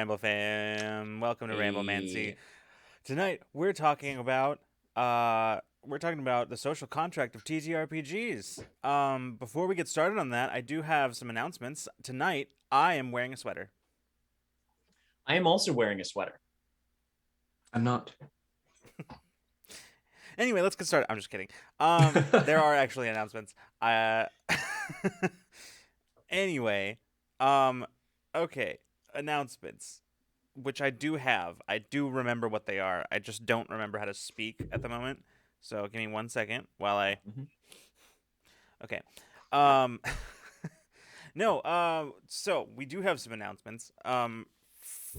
Ramble fam? Welcome to Ramblemancy. Hey, Tonight we're talking about the social contract of TTRPGs. Before we get started on that, I do have some announcements. Tonight, I am wearing a sweater. I am also wearing a sweater. I'm not. Anyway, let's get started. I'm just kidding. There are actually announcements. Anyway, um, okay, announcements, which I do have. I do remember what they are. I just don't remember how to speak at the moment. So give me 1 second while I. Mhm. Okay. No. So we do have some announcements.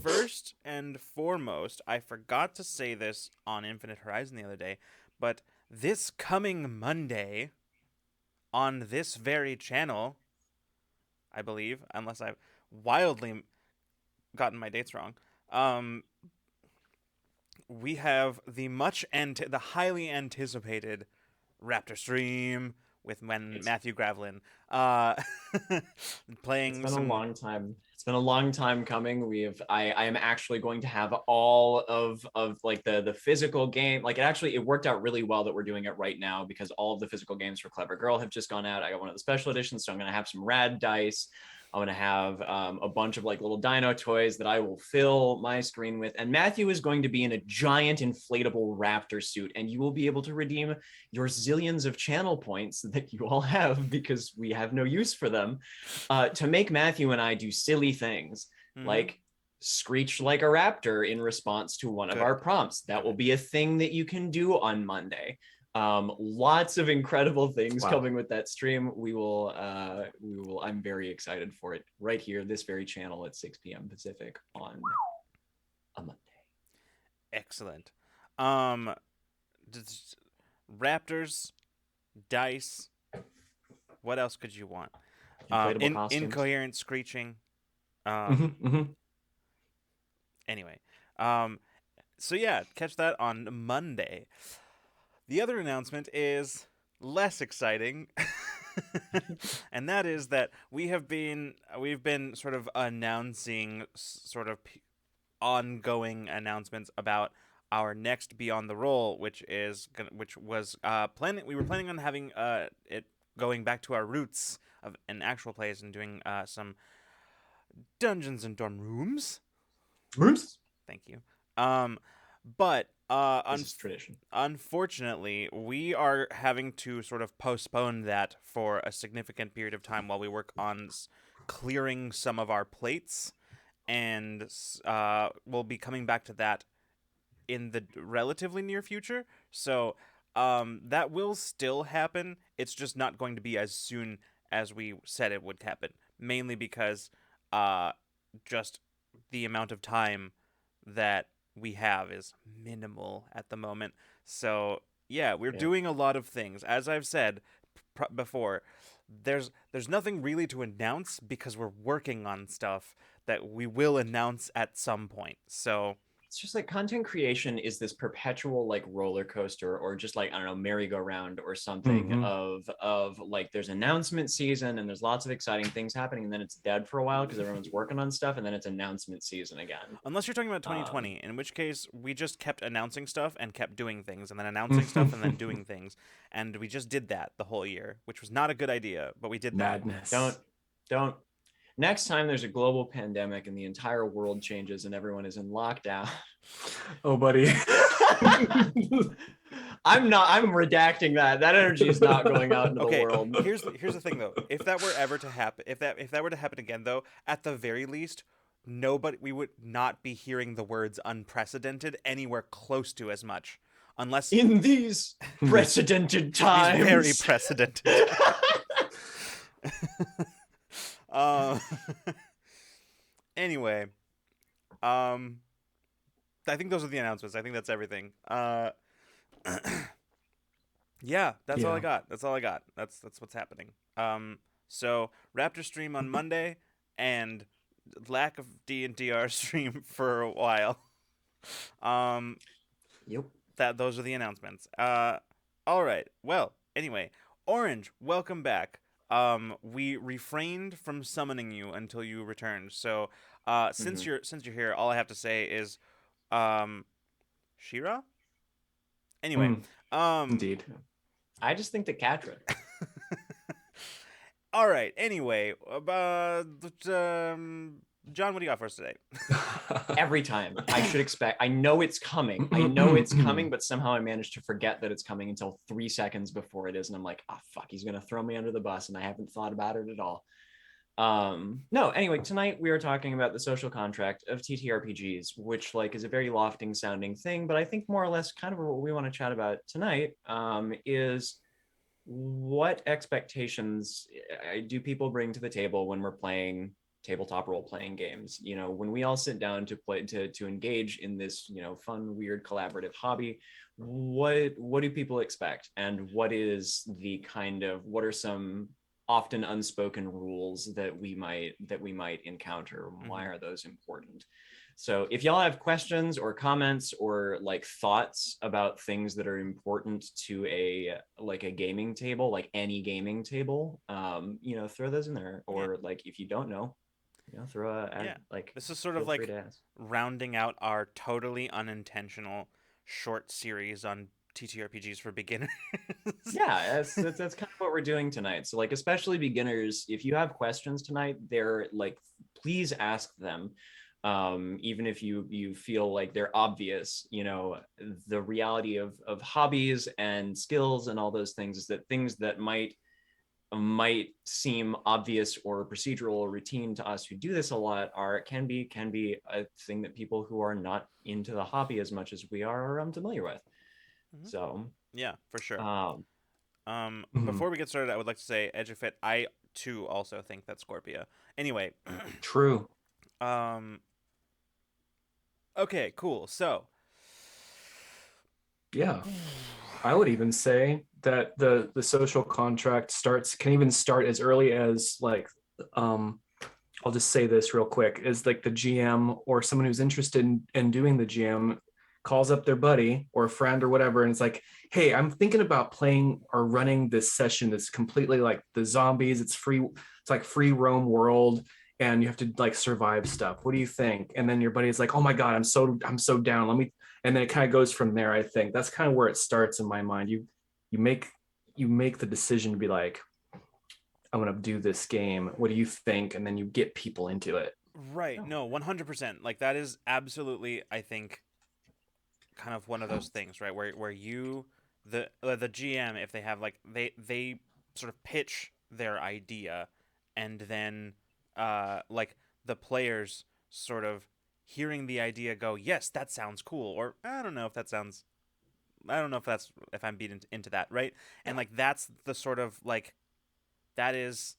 First and foremost, I forgot to say this on Infinite Horizon the other day, but this coming Monday on this very channel, I believe, unless I've wildly gotten my dates wrong. We have the highly anticipated Raptor stream with Matthew Gravlin It's playing been a some. long time. It's been a long time coming. I am actually going to have all of like the physical game. Like it worked out really well that we're doing it right now because all of the physical games for Clever Girl have just gone out. I got one of the special editions, so I'm gonna have some rad dice. I'm gonna have a bunch of like little dino toys that I will fill my screen with. And Matthew is going to be in a giant inflatable raptor suit, and you will be able to redeem your zillions of channel points that you all have because we have no use for them to make Matthew and I do silly things like screech like a raptor in response to one of Good. our prompts. That will be a thing that you can do on Monday. Lots of incredible things coming with that stream. We will. I'm very excited for it right here, this very channel at 6 p.m. Pacific on a Monday. Excellent. Just Raptors, dice. What else could you want? Inflatable costumes. Incoherent screeching. Mm-hmm. Anyway, so yeah, catch that on Monday. The other announcement is less exciting, and that is that we've been sort of announcing sort of ongoing announcements about our next Beyond the Roll, which was planning. We were planning on having it going back to our roots of an actual place and doing some dungeons and dorm rooms. Rooms. Thank you. But This is tradition. unfortunately, we are having to sort of postpone that for a significant period of time while we work on clearing some of our plates, and we'll be coming back to that in the relatively near future. So that will still happen. It's just not going to be as soon as we said it would happen, mainly because just the amount of time that we have is minimal at the moment. So yeah, we're doing a lot of things. As I've said before, there's nothing really to announce because we're working on stuff that we will announce at some point. So it's just like content creation is this perpetual like roller coaster or just like I don't know merry-go-round or something of like there's announcement season and there's lots of exciting things happening and then it's dead for a while because everyone's working on stuff and then it's announcement season again. Unless you're talking about 2020, in which case we just kept announcing stuff and kept doing things and then announcing stuff and then doing things, and we just did that the whole year, which was not a good idea, but we did that. Madness. Don't. Next time there's a global pandemic and the entire world changes and everyone is in lockdown. Oh, buddy. I'm redacting that. That energy is not going out into the world. Here's the thing though. If that were ever to happen, if that were to happen again though, at the very least, we would not be hearing the words unprecedented anywhere close to as much. Unless in these precedented times. These very precedented. Anyway, I think those are the announcements. I think that's everything. Yeah, that's all I got. That's all I got. That's what's happening. So Raptor stream on Monday, and lack of D&DR stream for a while. Yep. Those are the announcements. All right. Well, anyway, Orange, welcome back. We refrained from summoning you until you returned, so Since you're here, all I have to say is, um, Shira. Anyway, Mm, um, indeed. I just think that Catra. all right. Anyway, John, what do you got for us today? Every time I know it's coming. I know it's coming, but somehow I managed to forget that it's coming until 3 seconds before it is. And I'm like, oh, fuck, he's going to throw me under the bus. And I haven't thought about it at all. No, anyway, tonight we are talking about the social contract of TTRPGs, which like is a very lofty sounding thing, but I think more or less kind of what we want to chat about tonight is what expectations do people bring to the table when we're playing tabletop role playing games. You know, when we all sit down to play to engage in this, you know, fun, weird, collaborative hobby, what do people expect, and what is the kind of, what are some often unspoken rules that we might encounter? Why are those important? So if y'all have questions or comments or like thoughts about things that are important to a like a gaming table, like any gaming table, you know, throw those in there. Or like if you don't know, you know, like, This is sort feel of free like to ask. rounding out our totally unintentional short series on TTRPGs for beginners. Yeah, that's kind of what we're doing tonight. So like, especially beginners, if you have questions tonight, they're like, please ask them. Even if you feel like they're obvious, you know, the reality of hobbies and skills and all those things is that things that might seem obvious or procedural or routine to us who do this a lot can be a thing that people who are not into the hobby as much as we are unfamiliar with. So Yeah, for sure. um Before we get started, I would like to say, Edufit, I too also think that Scorpia. Anyway, True. um, okay, cool. So, Yeah. I would even say that the social contract can even start as early as like um I'll just say this real quick, is like the GM or someone who's interested in doing the GM calls up their buddy or a friend or whatever, and it's like, hey, I'm thinking about playing or running this session that's completely like the zombies. It's like free roam world, and you have to like survive stuff. What do you think? And then your buddy's like, oh my God, I'm so down. Let me, and then it kind of goes from there. I think that's kind of where it starts in my mind. You make you make the decision to be like, I'm gonna do this game. What do you think? And then you get people into it. right, no, 100%. Like that is absolutely, I think, kind of one of those things, right? Where you the GM, if they have like they sort of pitch their idea, and then like the players sort of hearing the idea go, yes, that sounds cool, or I don't know if that's if I'm beaten into that, right? And like that's the sort of like that is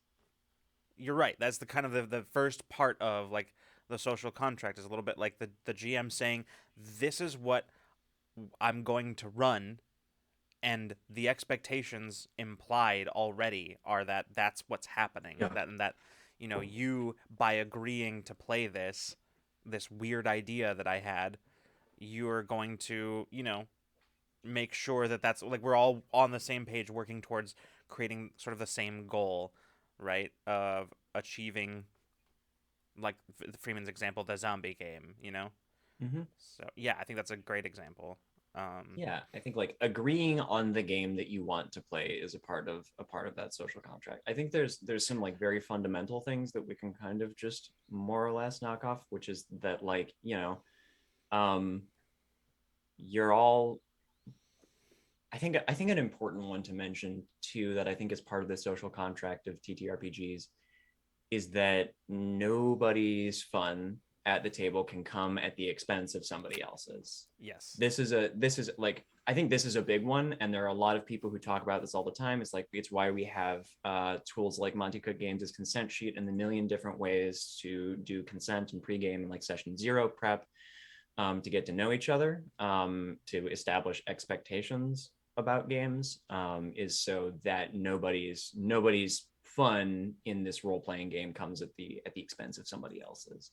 you're right. That's the kind of the first part of like the social contract is a little bit like the GM saying, this is what I'm going to run, and the expectations implied already are that that's what's happening. Yeah. That you know, you by agreeing to play this weird idea that I had, you're going to, you know, make sure that that's like we're all on the same page working towards creating sort of the same goal, right? Of achieving like Freeman's example, the zombie game, you know? So yeah, I think that's a great example. yeah, I think like agreeing on the game that you want to play is a part of that social contract. I think there's some like very fundamental things that we can kind of just more or less knock off, which is that, like, you know, um you're all, I think an important one to mention too, that I think is part of the social contract of TTRPGs, is that nobody's fun at the table can come at the expense of somebody else's. Yes. This is like, I think this is a big one, and there are a lot of people who talk about this all the time. It's like, it's why we have tools like Monty Cook Games' consent sheet and the million different ways to do consent and pregame and like session zero prep, to get to know each other, to establish expectations about games, is so that nobody's fun in this role playing game comes at the expense of somebody else's.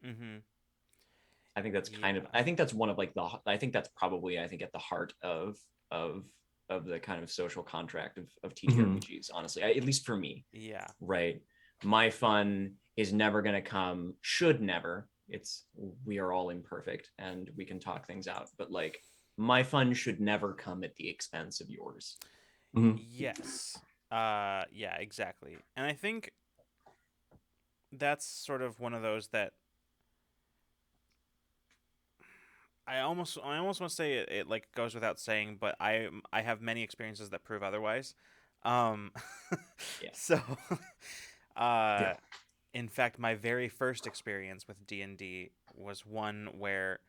Mm-hmm. I think that's kind of, I think that's one of like I think that's probably, I think at the heart of the kind of social contract of TTRPGs, honestly, at least for me. Yeah. Right. My fun is never going to come, should never. It's we are all imperfect and we can talk things out, but like my fun should never come at the expense of yours. Mhm. Yes. Yeah, exactly. And I think that's sort of one of those that I almost want to say it like goes without saying, but I have many experiences that prove otherwise. Um, Yeah. so, Yeah. uh, in fact, my very first experience with D&D was one where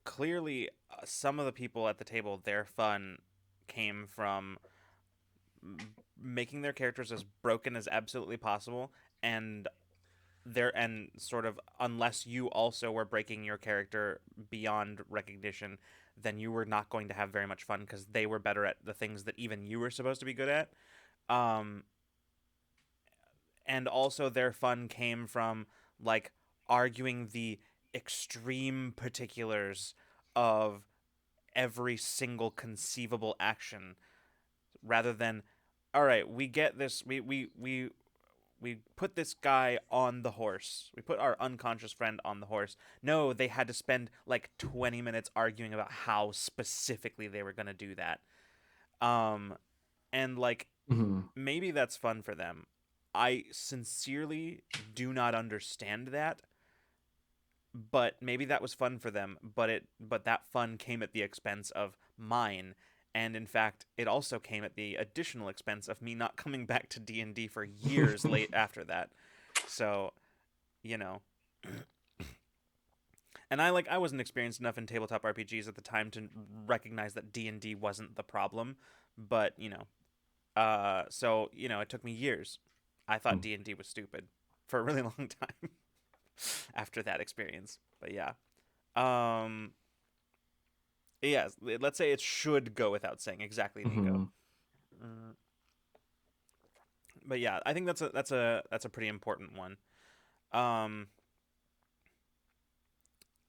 clearly some of the people at the table, their fun came from making their characters as broken as absolutely possible, and and sort of unless you also were breaking your character beyond recognition, then you were not going to have very much fun because they were better at the things that even you were supposed to be good at. Um, and also their fun came from like arguing the extreme particulars of every single conceivable action rather than, all right, we get this, we put this guy on the horse. We put our unconscious friend on the horse. No, they had to spend like 20 minutes arguing about how specifically they were going to do that. Um and like Mhm. maybe that's fun for them. I sincerely do not understand that, but maybe that was fun for them, but that fun came at the expense of mine. And in fact, it also came at the additional expense of me not coming back to D&D for years late after that. So, you know, and I wasn't experienced enough in tabletop RPGs at the time to recognize that D&D wasn't the problem, but, so, it took me years. I thought Mm. D&D was stupid for a really long time after that experience. But yeah. Um yeah, let's say it should go without saying exactly, Nico. Mhm. Mm, but yeah, I think that's a pretty important one. Um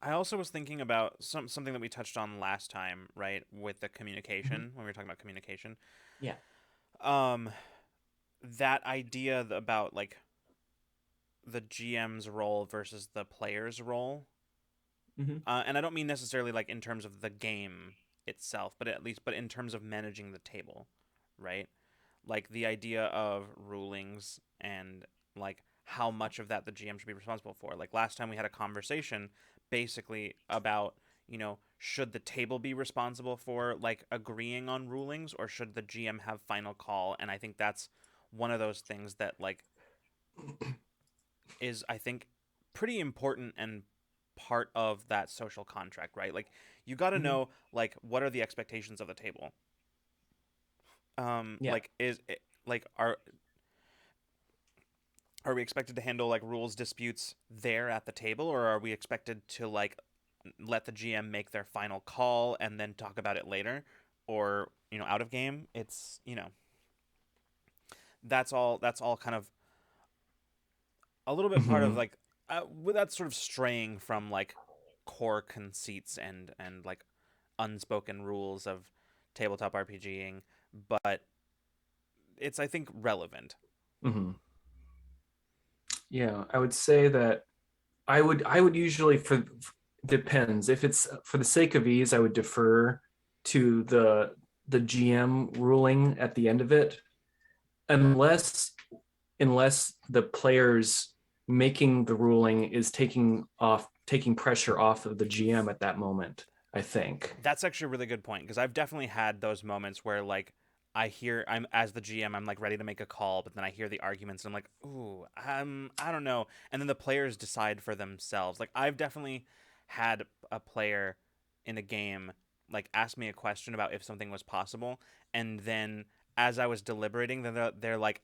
I also was thinking about something that we touched on last time, right, with the Mhm. communication when we were talking about communication. Yeah. Um, that idea about like the GM's role versus the player's role, Mm-hmm. and I don't mean necessarily like in terms of the game itself, but in terms of managing the table, right? Like the idea of rulings and like how much of that the GM should be responsible for. Like last time we had a conversation basically about, should the table be responsible for like agreeing on rulings or should the GM have final call? And I think that's one of those things that like is I think pretty important and part of that social contract, right? Like you got to Mm-hmm. know like what are the expectations of the table? Yeah. Like is it, like are we expected to handle like rules disputes there at the table or are we expected to like let the GM make their final call and then talk about it later or, out of game? It's, that's all kind of a little bit part of Mhm. like with that sort of straying from like core conceits and like unspoken rules of tabletop RPGing, but it's I think relevant. Mhm. Yeah, I would say that I would usually depends if it's for the sake of ease I would defer to the GM ruling at the end of it unless the players making the ruling is taking pressure off of the GM at that moment, I think. That's actually a really good point because I've definitely had those moments where like I'm as the GM I'm like ready to make a call, but then I hear the arguments and I'm like, ooh, I don't know, and then the players decide for themselves. Like I've definitely had a player in a game like ask me a question about if something was possible, and then as I was deliberating, then they're like,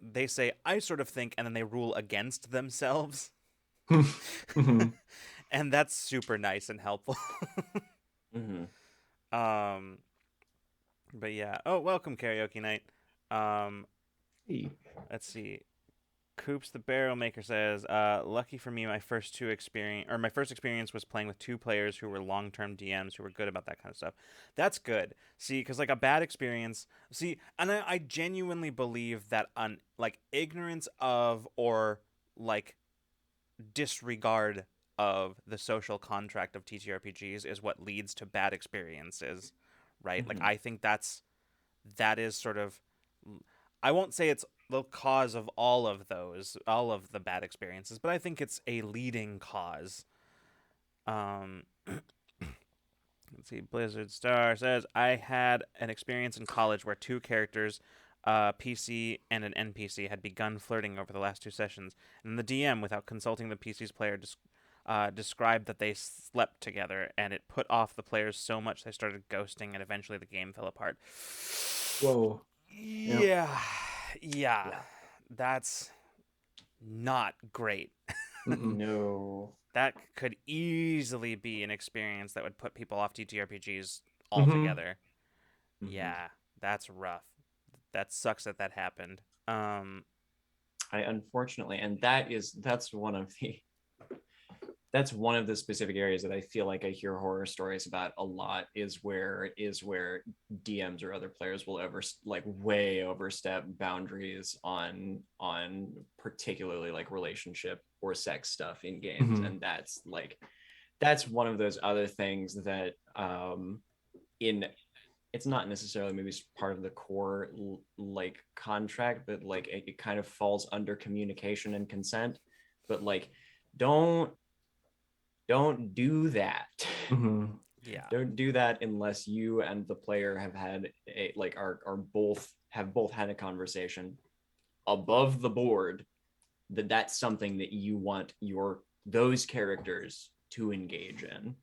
they say I sort of think, and then they rule against themselves, Mhm. and that's super nice and helpful. Mm-hmm. um But yeah. Oh, welcome karaoke night. Um, Hey. let's see. Coops the Barrel Maker says, "Lucky for me, my first experience was playing with two players who were long-term DMs who were good about that kind of stuff. That's good. See, because like a bad experience. See, and I genuinely believe that like ignorance of or like disregard of the social contract of TTRPGs is what leads to bad experiences, right? Like I think that is sort of, I won't say it's the cause of all of the bad experiences, but I think it's a leading cause. Um let's see, Blizzard Star says, I had an experience in college where two characters, a PC and an NPC, had begun flirting over the last 2 sessions, and the DM, without consulting the PC's player, described that they slept together, and it put off the players so much they started ghosting, and eventually the game fell apart. Whoa. Yeah, yeah, that's not great. No. That could easily be an experience that would put people off TTRPGs Mm-hmm. altogether. Mhm. Yeah, that's rough. That sucks that happened. I unfortunately, and that's one of the specific areas that I feel like I hear horror stories about a lot, is where DMs or other players will way overstep boundaries on particularly like relationship or sex stuff in games. Mhm. And that's one of those other things that in it's not necessarily maybe part of the core like contract, but like it kind of falls under communication and consent. But like don't do that. Mhm. Yeah. Don't do that unless you and the player have had both had a conversation above the board that that's something that you want those characters to engage in.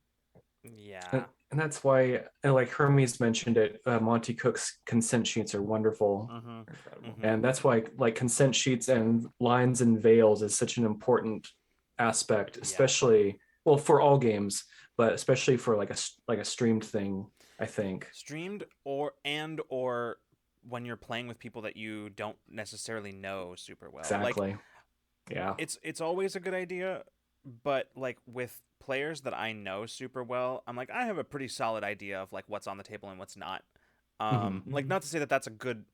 Yeah. And that's why, like Hermes mentioned it, Monty Cook's consent sheets are wonderful. Mm-hmm. Incredible. Mm-hmm. And that's why like consent sheets and lines and veils is such an important aspect, especially well for all games, but especially for like a streamed thing, I think. Streamed or when you're playing with people that you don't necessarily know super well. Like Exactly. Yeah. it's always a good idea, but like with players that I know super well, I'm like I have a pretty solid idea of like what's on the table and what's not. Mhm. Like not to say that that's a good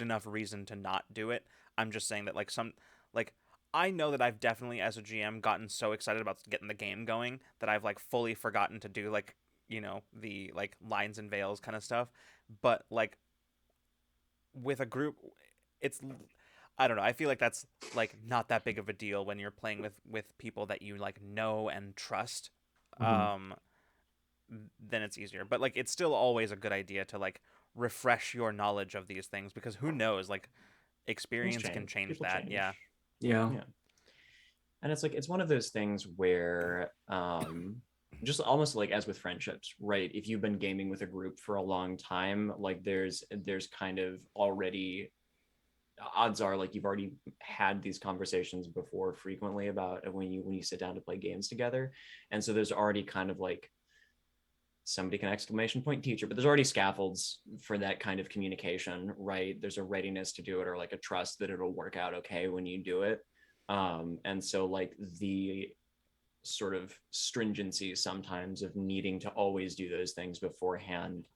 enough reason to not do it. I'm just saying that like I know that I've definitely as a GM gotten so excited about getting the game going that I've like fully forgotten to do like, the like lines and veils kind of stuff. But like with a group, it's, I don't know. I feel like that's like not that big of a deal when you're playing with people that you like know and trust. Mhm. Then it's easier. But like it's still always a good idea to like refresh your knowledge of these things, because who knows, like experience can change People that. change. Yeah. Yeah. And it's like it's one of those things where just almost like as with friendships, right? If you've been gaming with a group for a long time, like there's kind of already odds are like you've already had these conversations before frequently about when you sit down to play games together. And so there's already kind of like somebody can exclamation point teacher, but there's already scaffolds for that kind of communication, right? There's a readiness to do it, or like a trust that it'll work out okay when you do it. And so like the sort of stringency sometimes of needing to always do those things beforehand,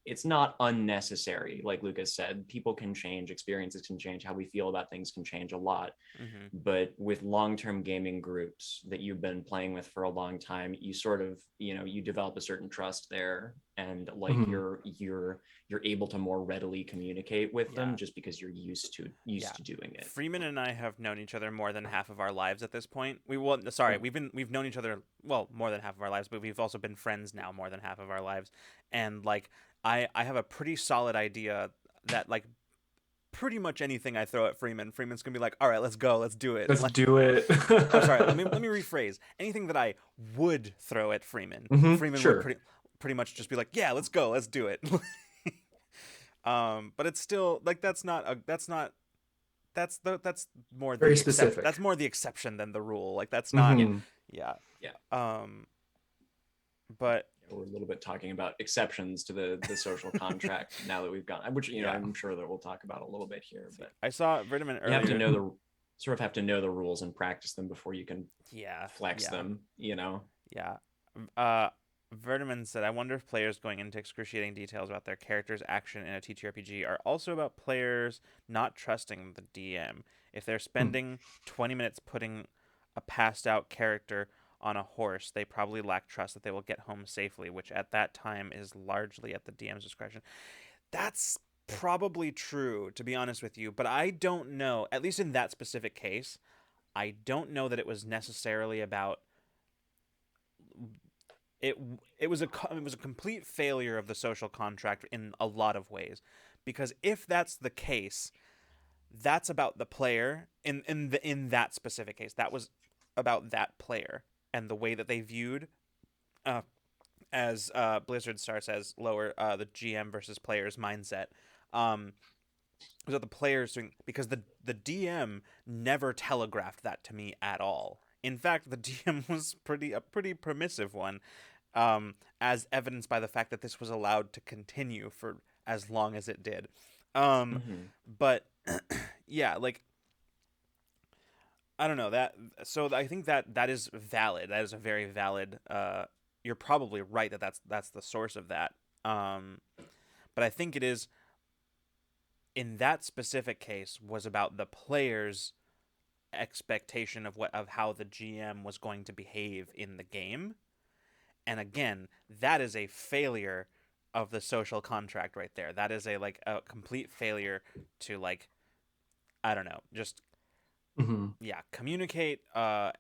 it's not unnecessary. Like Lucas said, people can change, experiences can change, how we feel about things can change a lot. Mm-hmm. But with long-term gaming groups that you've been playing with for a long time, you sort of, you develop a certain trust there, and like Mhm. you're able to more readily communicate with them Yeah. just because you're used to doing it. Freeman and I have known each other more than half of our lives at this point. We've known each other well more than half of our lives, but we've also been friends now more than half of our lives. And like I have a pretty solid idea that like pretty much anything I throw at Freeman's gonna be like, all right, let's go, let's do it. Let's Like, do it. oh, sorry, let me rephrase. Anything that I would throw at Freeman, Mhm. Freeman Sure. would pretty much just be like, yeah, let's go, let's do it. But it's still like that's more Very the specific. that's more the exception than the rule. Like that's not. Mhm. Yeah. Yeah. But We're a little bit talking about exceptions to the social contract now that we've gone, which Yeah. I'm sure that we'll talk about a little bit here. But I saw Vertiman you have to earlier. have to know the rules and practice them before you can flex them. Yeah. Vertiman said, I wonder if players going into excruciating details about their character's action in a TTRPG are also about players not trusting the DM. If they're spending 20 minutes putting a passed out character on a horse, they probably lack trust that they will get home safely, which at that time is largely at the DM's discretion. That's probably true, to be honest with you, but I don't know, at least in that specific case, I don't know that it was necessarily about it. It was a complete failure of the social contract in a lot of ways, because if that's the case, that's about the player in that specific case. That was about that player and the way that they viewed, uh, as Blizzard Star says lower, the GM versus players mindset. Um, was that the players doing, because the DM never telegraphed that to me at all. In fact, the DM was a pretty permissive one, as evidenced by the fact that this was allowed to continue for as long as it did. Mm-hmm. But yeah, like, I don't know that. So I think that is valid. That is a very valid. You're probably right that that's the source of that. But I think it is, in that specific case, was about the player's expectation of how the GM was going to behave in the game. And again, that is a failure of the social contract right there. That is a complete failure to, like, I don't know, just yeah, communicate,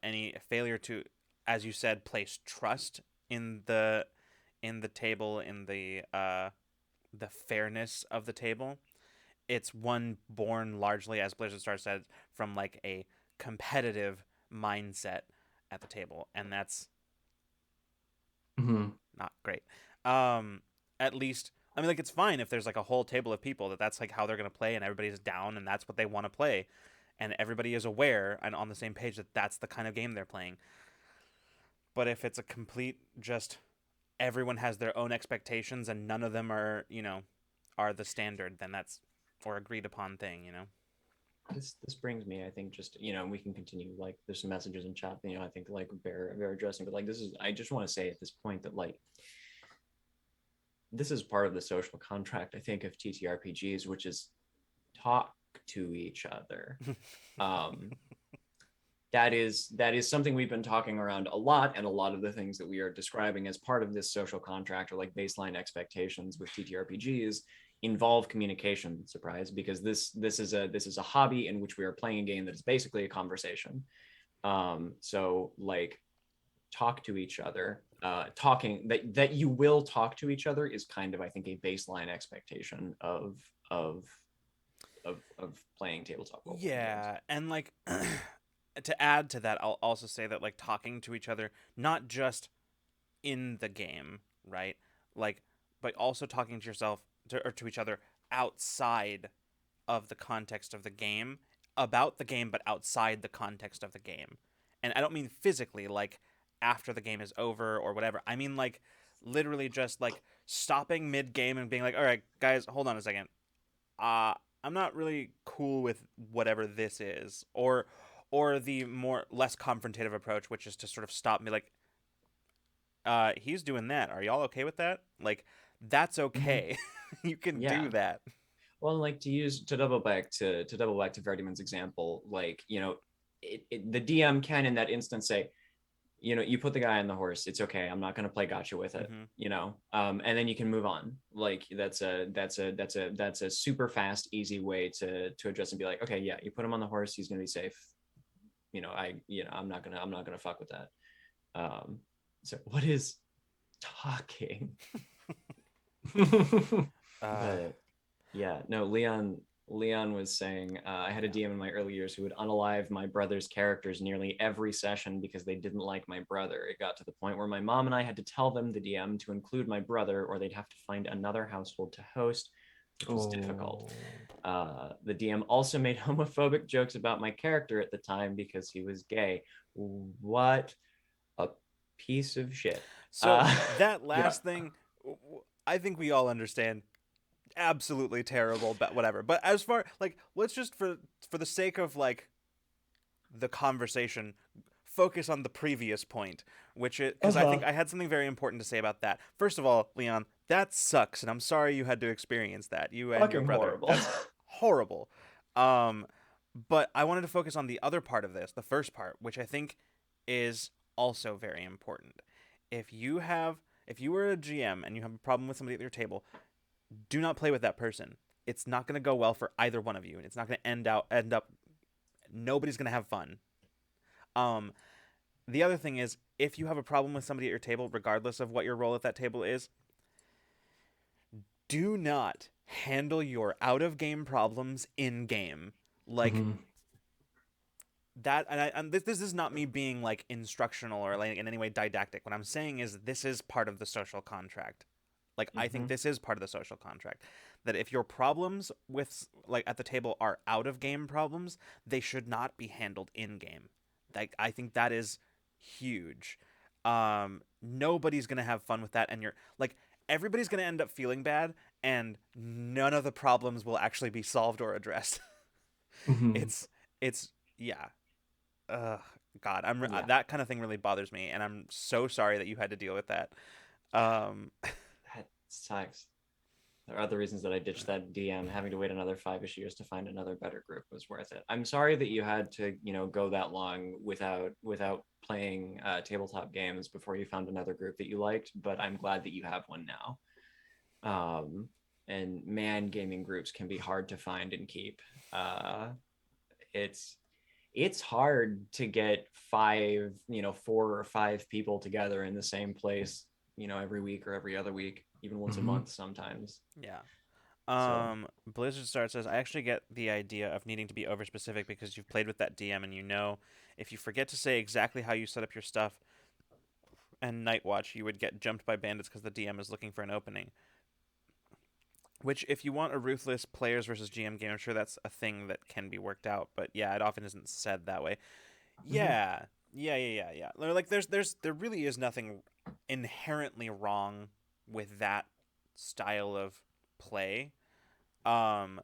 any failure to, as you said, place trust in the table, in the fairness of the table. It's one born largely, as Blizzard Star said, from like a competitive mindset at the table, and that's not great. At least, I mean, like, it's fine if there's like a whole table of people that's like how they're gonna play, and everybody's down, and that's what they want to play, and everybody is aware and on the same page that that's the kind of game they're playing. But if it's a complete, just everyone has their own expectations and none of them are, are the standard, then that's, or agreed upon thing, This brings me, I think, just, we can continue, like, there's some messages in chat, I think, like, bear addressing, but like, I just want to say at this point that, like, this is part of the social contract, I think, of TTRPGs, which is talk to each other. That is something we've been talking around a lot, and a lot of the things that we are describing as part of this social contract, or like baseline expectations with TTRPGs, involve communication. Surprise, because this is a hobby in which we are playing a game that is basically a conversation. So, like, talk to each other. Talking that you will talk to each other is kind of, I think, a baseline expectation of playing tabletop role playing games. Yeah, and like, to add to that, I'll also say that, like, talking to each other, not just in the game, right? Like, but also talking to yourself, or to each other outside of the context of the game, about the game, but outside the context of the game. And I don't mean physically, like after the game is over or whatever. I mean, like, literally just like stopping mid game and being like, "All right, guys, hold on a second. I'm not really cool with whatever this is," or the more less confrontative approach, which is to sort of stop me, like, he's doing that. Are y'all okay with that? Like, that's okay. You can do that. Well, like, to double back to Verdiman's example, like, the DM can in that instance say, you put the guy on the horse, it's okay, I'm not going to play gotcha with it, and then you can move on. Like, that's a super fast, easy way to address and be like, okay, yeah, you put him on the horse, he's going to be safe. I'm not gonna fuck with that. So what is talking? But yeah, no, Leon was saying, I had a DM in my early years who would unalive my brother's characters nearly every session because they didn't like my brother. It got to the point where my mom and I had to tell them, the DM, to include my brother, or they'd have to find another household to host, which was difficult. The DM also made homophobic jokes about my character at the time because he was gay. What a piece of shit. So that last thing, I think we all understand. Absolutely terrible, but whatever. But as far, like, let's just, for the sake of, like, the conversation, focus on the previous point, which is, because I think I had something very important to say about that. First of all, Leon, that sucks, and I'm sorry you had to experience that. You and your brother. Horrible. That's horrible. But I wanted to focus on the other part of this, the first part, which I think is also very important. If you have if you were a GM and you have a problem with somebody at your table, do not play with that person. It's not going to go well for either one of you, and it's not going to end up nobody's going to have fun. Um the other thing is, if you have a problem with somebody at your table, regardless of what your role at that table is, do not handle your out of game problems in game. Like Mm-hmm. that, and this is not me being like instructional or like in any way didactic. What I'm saying is this is part of the social contract. Like I think Mm-hmm. this is part of the social contract, that if your problems with like at the table are out of game problems, they should not be handled in game. Like I think that is huge. Nobody's gonna have fun with that, and you're like everybody's gonna end up feeling bad, and none of the problems will actually be solved or addressed. Mm-hmm. It's yeah. Ugh, God, Yeah, that kind of thing really bothers me, and I'm so sorry that you had to deal with that. Um, that sucks. There are other reasons that I ditched that DM. Having to wait another 5-ish years to find another better group was worth it. I'm sorry that you had to, go that long without playing tabletop games before you found another group that you liked. But I'm glad that you have one now. Um, and man, gaming groups can be hard to find and keep. Uh, it's it's hard to get five, 4 or 5 people together in the same place, every week or every other week, even once a Mm-hmm. month sometimes. yeah. So, Blizzard Star says, I actually get the idea of needing to be over specific because you've played with that DM and you know if you forget to say exactly how you set up your stuff and Night Watch, you would get jumped by bandits because the DM is looking for an opening. Which, if you want a ruthless players versus GM game, I'm sure that's a thing that can be worked out. But yeah, it often isn't said that way. mhm. Yeah. Like there really is nothing inherently wrong with that style of play. Um,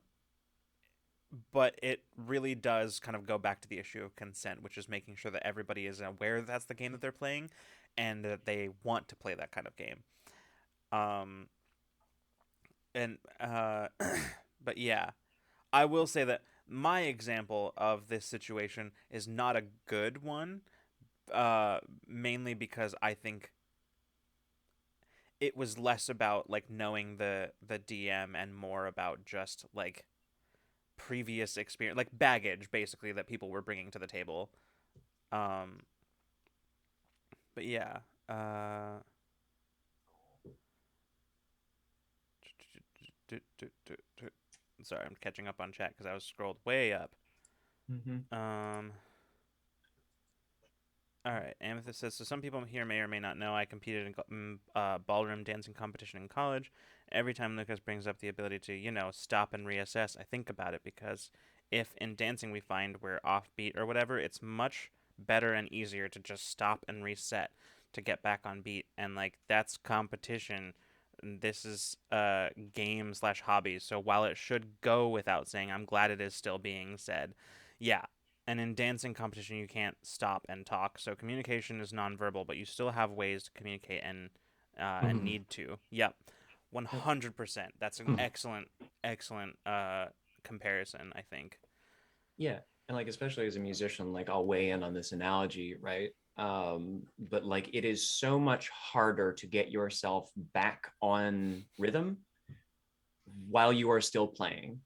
but it really does kind of go back to the issue of consent, which is making sure that everybody is aware that that's the game that they're playing and that they want to play that kind of game. Um, and but yeah, I will say that my example of this situation is not a good one, mainly because I think it was less about like knowing the DM and more about just like previous experience, like baggage, basically that people were bringing to the table. Um, but yeah, uh, sorry, I'm catching up on chat because I was scrolled way up. Mhm. Um, All right, Amethyst says, so some people here may or may not know I competed in ballroom dancing competition in college. Every time Lucas brings up the ability to, stop and reassess, I think about it because if in dancing we find we're offbeat or whatever, it's much better and easier to just stop and reset to get back on beat. And, like, that's competition. This is game slash hobby. So while it should go without saying, I'm glad it is still being said. Yeah, and in dancing competition, you can't stop and talk. So communication is nonverbal, but you still have ways to communicate and Mm-hmm. need to. Yep, Yep. 100%. That's an Hmm. excellent comparison. I think. Yeah, and like especially as a musician, like I'll weigh in on this analogy, right? But like it is so much harder to get yourself back on rhythm while you are still playing.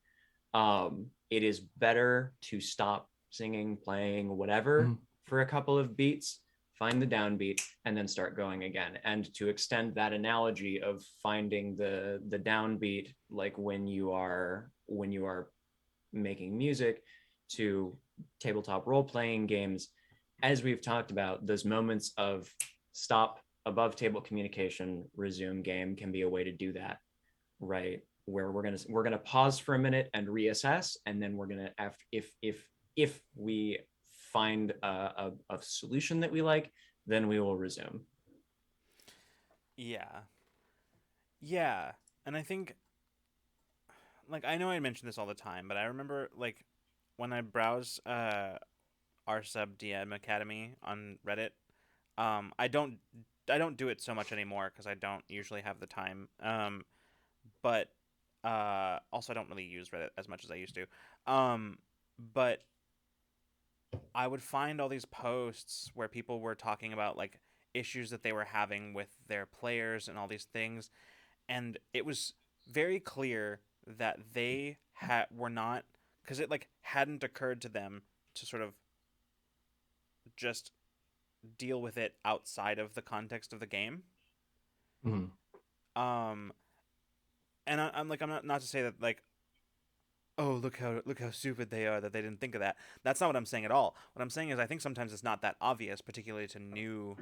It is better to stop singing, playing, whatever Hmm. for a couple of beats, find the downbeat, and then start going again. And to extend that analogy of finding the downbeat, like when you are making music, to tabletop role playing games, as we've talked about, those moments of stop, above table communication, resume game can be a way to do that, right? Where we're gonna pause for a minute and reassess, and then we're gonna, after, if we find a solution that we like, then we will resume. Yeah, yeah, and I think like I know I mention this all the time, but I remember like when I browse r sub DM Academy on Reddit. I don't do it so much anymore because I don't usually have the time. But also I don't really use Reddit as much as I used to. But I would find all these posts where people were talking about like issues that they were having with their players and all these things, and it was very clear that they were not, because it like hadn't occurred to them to sort of just deal with it outside of the context of the game. Mhm. Um, and I'm like, I'm not to say that like, oh, look how stupid they are that they didn't think of that. That's not what I'm saying at all. What I'm saying is I think sometimes it's not that obvious, particularly to new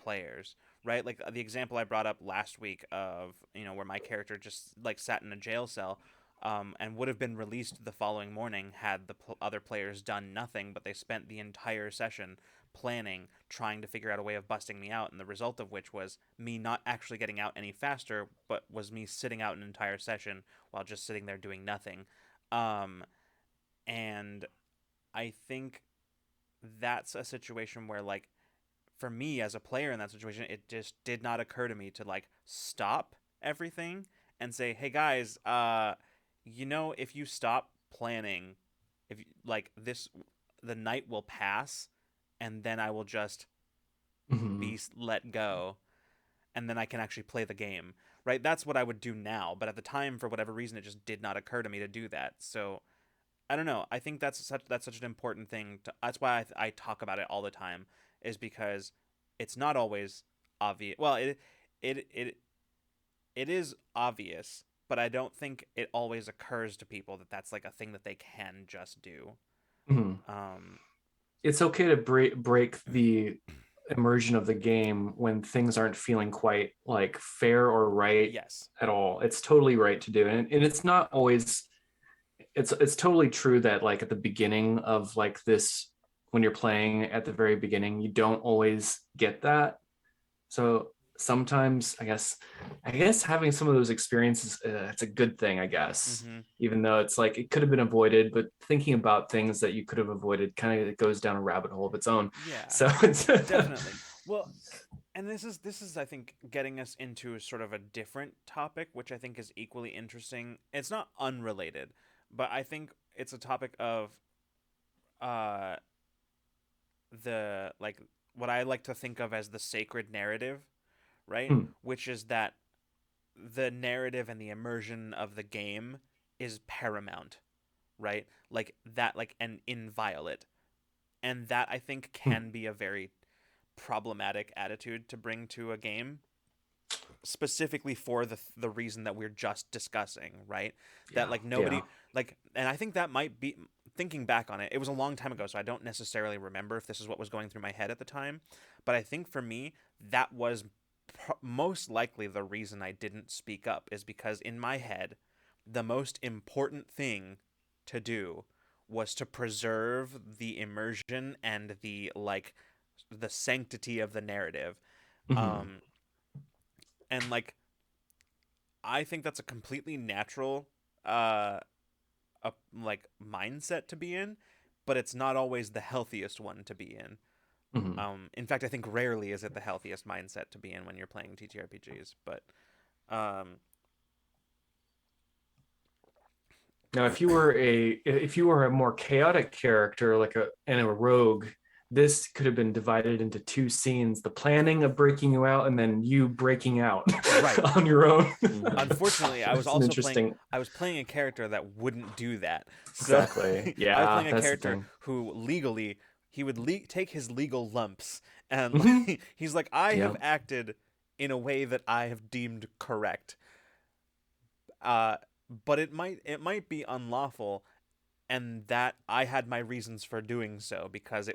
players, right? Like the example I brought up last week of, where my character just like sat in a jail cell, and would have been released the following morning had the other players done nothing, but they spent the entire session planning, trying to figure out a way of busting me out, and the result of which was me not actually getting out any faster, but was me sitting out an entire session while just sitting there doing nothing. Um, and I think that's a situation where like for me as a player in that situation, it just did not occur to me to like stop everything and say, "Hey guys, if you stop planning, if like this, the night will pass, and then I will just Mhm. be let go, and then I can actually play the game." Right? That's what I would do now, but at the time, for whatever reason, it just did not occur to me to do that. So I don't know. I think that's such an important thing. That's why I talk about it all the time, is because it's not always obvious. Well, it it it is obvious, but I don't think it always occurs to people that that's like a thing that they can just do. Mhm. Um, It's okay to break the immersion of the game when things aren't feeling quite like fair or right yes. at all. It's totally right to do, and it's not always. It's totally true that like at the beginning of like this, when you're playing at the very beginning, you don't always get that. So sometimes I guess having some of those experiences, it's a good thing, I guess. Mm-hmm. Even though it's like it could have been avoided, but thinking about things that you could have avoided kind of goes down a rabbit hole of its own. Yeah, So it's definitely. Well, and this is I think getting us into sort of a different topic, which I think is equally interesting. It's not unrelated, but I think it's a topic of uh the like what I like to think of as the sacred narrative, right? Hmm. Which is that the narrative and the immersion of the game is paramount, right? Like that, like and inviolate, and that I think Hmm. can be a very problematic attitude to bring to a game, specifically for the reason that we're just discussing, right? That Yeah, like yeah. nobody like, and I think that might be, thinking back on it. It was a long time ago, so I don't necessarily remember if this is what was going through my head at the time. But I think for me, that was most likely the reason I didn't speak up, is because in my head, the most important thing to do was to preserve the immersion and the sanctity of the narrative. Mhm. Um, and like I think that's a completely natural like mindset to be in, but it's not always the healthiest one to be in. Mhm. In fact, I think rarely is it the healthiest mindset to be in when you're playing TTRPGs. But um, Now, if you were a more chaotic character, like a rogue, this could have been divided into two scenes: the planning of breaking you out, and then you breaking out right. on your own. Mhm. Unfortunately, I was It's an also playing. interesting. I was playing a character that wouldn't do that. So Exactly. I was Yeah, playing a that's the character thing. who legally he would take his legal lumps, and Hmm. like, he's like, I Yeah. have acted in a way that I have deemed correct. Uh, but it might be unlawful, and that I had my reasons for doing so because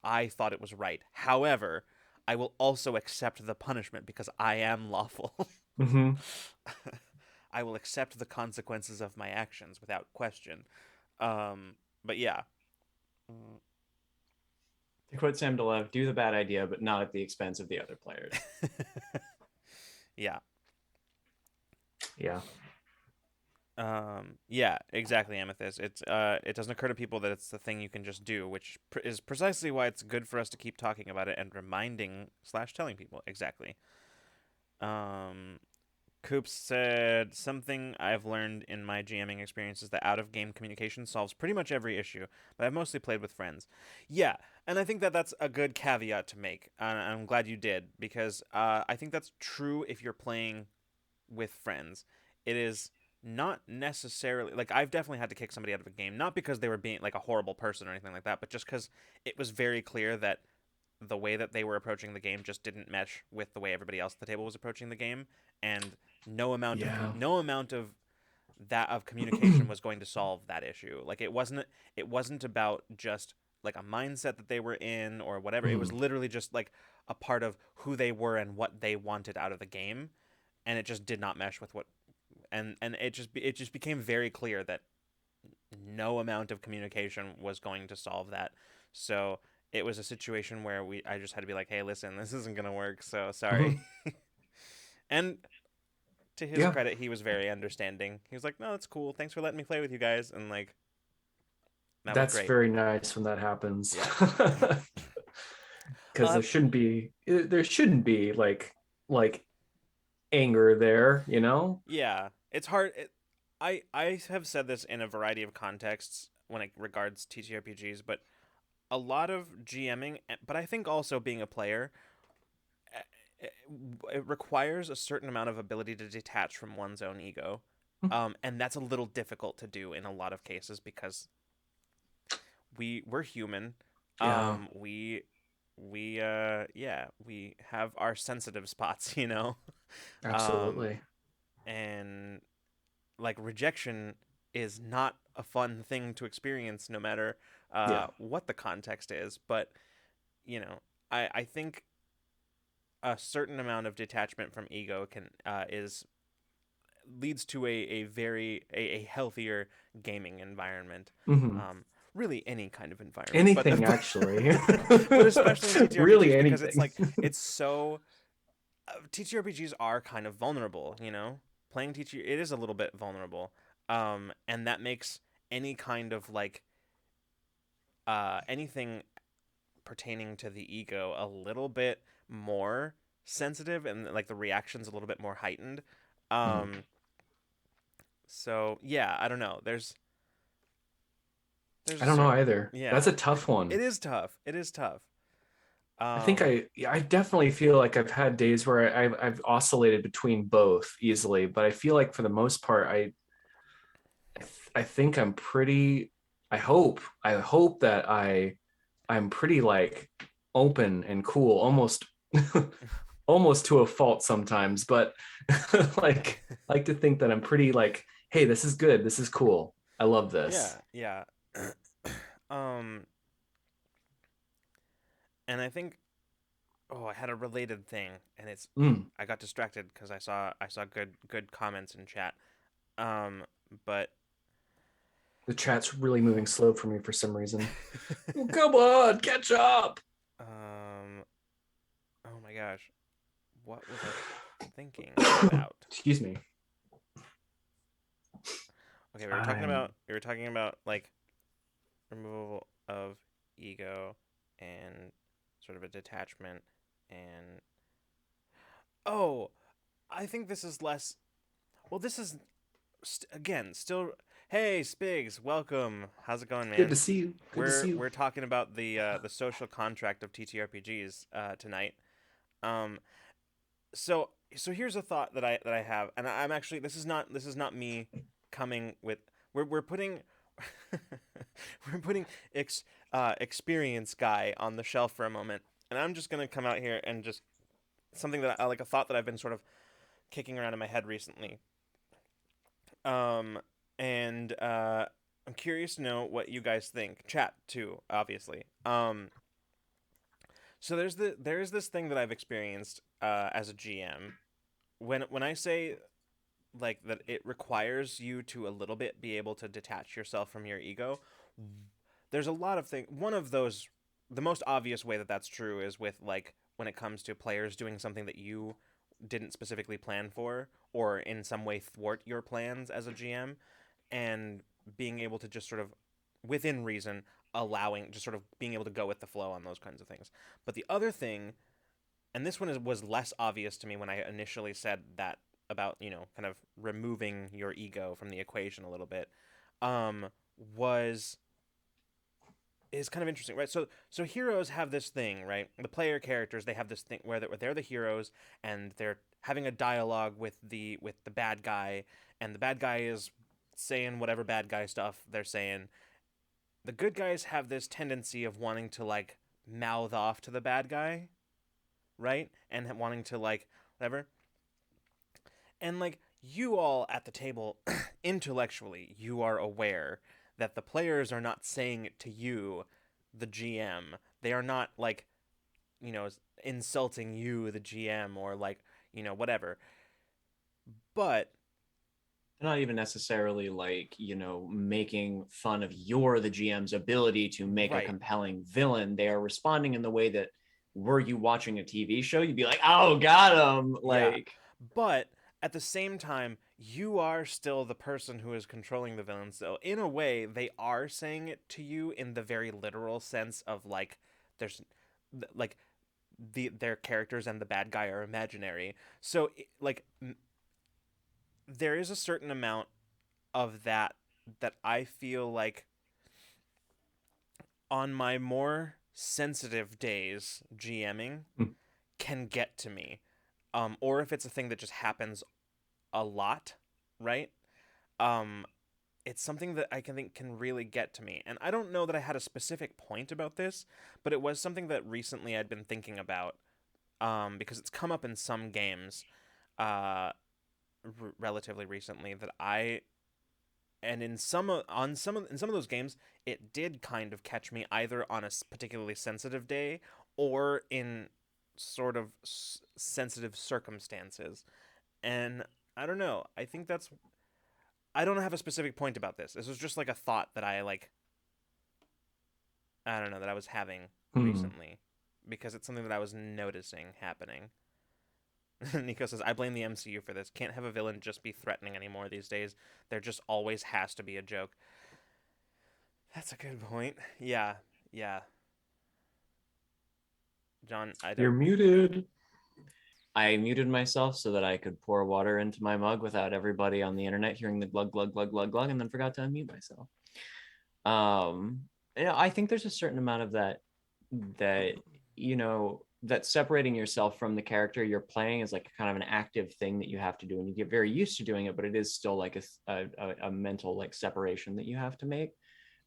I thought it was right. However, I will also accept the punishment because I am lawful. Hmm. I will accept the consequences of my actions without question. But yeah. To quote Sam Delev, do the bad idea, but not at the expense of the other players. Yeah. Yeah. Yeah, exactly, Amethyst. It doesn't occur to people that it's the thing you can just do, which is precisely why it's good for us to keep talking about it and reminding / telling people exactly. Um, Coops said, something I've learned in my GMing experience is that out of game communication solves pretty much every issue, but I've mostly played with friends. Yeah, and I think that that's a good caveat to make. And I'm glad you did, because I think that's true if you're playing with friends. It is not necessarily like I've definitely had to kick somebody out of a game, not because they were being like a horrible person or anything like that, but just because it was very clear that the way that they were approaching the game just didn't mesh with the way everybody else at the table was approaching the game, and Yeah. no amount of that of communication was going to solve that issue. Like it wasn't about just like a mindset that they were in or whatever. It was Mhm. literally just like a part of who they were and what they wanted out of the game, and it just did not mesh with what and it just became very clear that no amount of communication was going to solve that. So it was a situation where I just had to be like, hey, listen, this isn't gonna work. So sorry. Mhm. And to his Yeah, credit, he was very understanding. He was like, no, that's cool. Thanks for letting me play with you guys. And like that was that's great. very nice when that happens. Yeah. Because Uh, there shouldn't be like anger there, you know? yeah. It's hard. I have said this in a variety of contexts when it regards TTRPGs, but a lot of GMing, but I think also being a player, eh, it requires a certain amount of ability to detach from one's own ego. And that's a little difficult to do in a lot of cases because we're human. Yeah, We have our sensitive spots, you know. Um, absolutely. and like rejection is not a fun thing to experience no matter Yeah. what the context is, but you know, I think a certain amount of detachment from ego can is leads to a healthier gaming environment. Hmm. Um, really, any kind of environment, but Anything actually. but especially in Really TTRPGs because anything. it's so TTRPGs are kind of vulnerable. You know, playing TTR it is a little bit vulnerable, and that makes any kind of like anything pertaining to the ego a little bit more sensitive and like the reactions a little bit more heightened. Mhm. Um, so yeah, I don't know. There's I a don't know certain either. That's yeah. a tough one. It is tough. It is tough. I think Um, yeah, I definitely feel like I've had days where I've oscillated between both easily, but I feel like for the most part, I think I'm pretty. I hope that I'm pretty like open and cool, almost almost to a fault sometimes, but like to think that I'm pretty like, hey, this is good, this is cool, I love this. yeah, yeah. um, and I think I had a related thing, and it's Mm, I got distracted because I saw good comments in chat. Um, but the chat's really moving slow for me for some reason. Oh, come on, catch up. um, oh my gosh, what was I thinking about? Excuse me. Okay, I'm we were talking about like removal of ego and sort of a detachment and oh, I think this is less. Well, this is again still. Hey, Spigs, welcome. How's it going, good to man? see you. Good to see you. We're talking about the social contract of TTRPGs tonight. Um, so here's a thought that I have, and I'm actually this is not me coming with we're putting we're putting experience guy on the shelf for a moment, and I'm just gonna come out here and just something that I like a thought that I've been sort of kicking around in my head recently. Um, and I'm curious to know what you guys think. Chat too, obviously. So there's this thing that I've experienced as a GM when I say like that it requires you to a little bit be able to detach yourself from your ego. There's a lot of things. One of those, the most obvious way that that's true is with like when it comes to players doing something that you didn't specifically plan for or in some way thwart your plans as a GM and being able to just sort of within reason allowing just sort of being able to go with the flow on those kinds of things. But the other thing, and this one was less obvious to me when I initially said that about, kind of removing your ego from the equation a little bit, um, was is kind of interesting, right? So heroes have this thing, right? The player characters, they have this thing where they're the heroes and they're having a dialogue with the bad guy, and the bad guy is saying whatever bad guy stuff they're saying. The good guys have this tendency of wanting to like mouth off to the bad guy, right? And wanting to like whatever. And like you all at the table intellectually, you are aware that the players are not saying it to you, the GM. They are not like, you know, insulting you, the GM, or like, whatever. But Not even necessarily like, making fun of the GM's ability to make a right, compelling villain. They are responding in the way that, were you watching a TV show, you'd be like, oh, got him. yeah. Like, But at the same time, you are still the person who is controlling the villain. So in a way, they are saying it to you in the very literal sense of like, there's like their characters and the bad guy are imaginary. So like there is a certain amount of that I feel like on my more sensitive days GMing Mm. can get to me. Or if it's a thing that just happens a lot, right? Um it's something that I can think can really get to me. And I don't know that I had a specific point about this, but it was something that recently I'd been thinking about, because it's come up in some games, uh, relatively recently that I and in some of those games it did kind of catch me either on a particularly sensitive day or in sort of sensitive circumstances. And I don't know. I don't have a specific point about this. This was just like a thought that I don't know, that I was having Hmm. recently because it's something that I was noticing happening. Nico says, I blame the MCU for this. Can't have a villain just be threatening anymore these days. There just always has to be a joke. That's a good point. Yeah, yeah. John, I You're don't. muted. I muted myself so that I could pour water into my mug without everybody on the internet hearing the glug, glug, glug, glug, glug, and then forgot to unmute myself. Um, I think there's a certain amount of that, that separating yourself from the character you're playing is like kind of an active thing that you have to do, and you get very used to doing it, but it is still like a mental like separation that you have to make.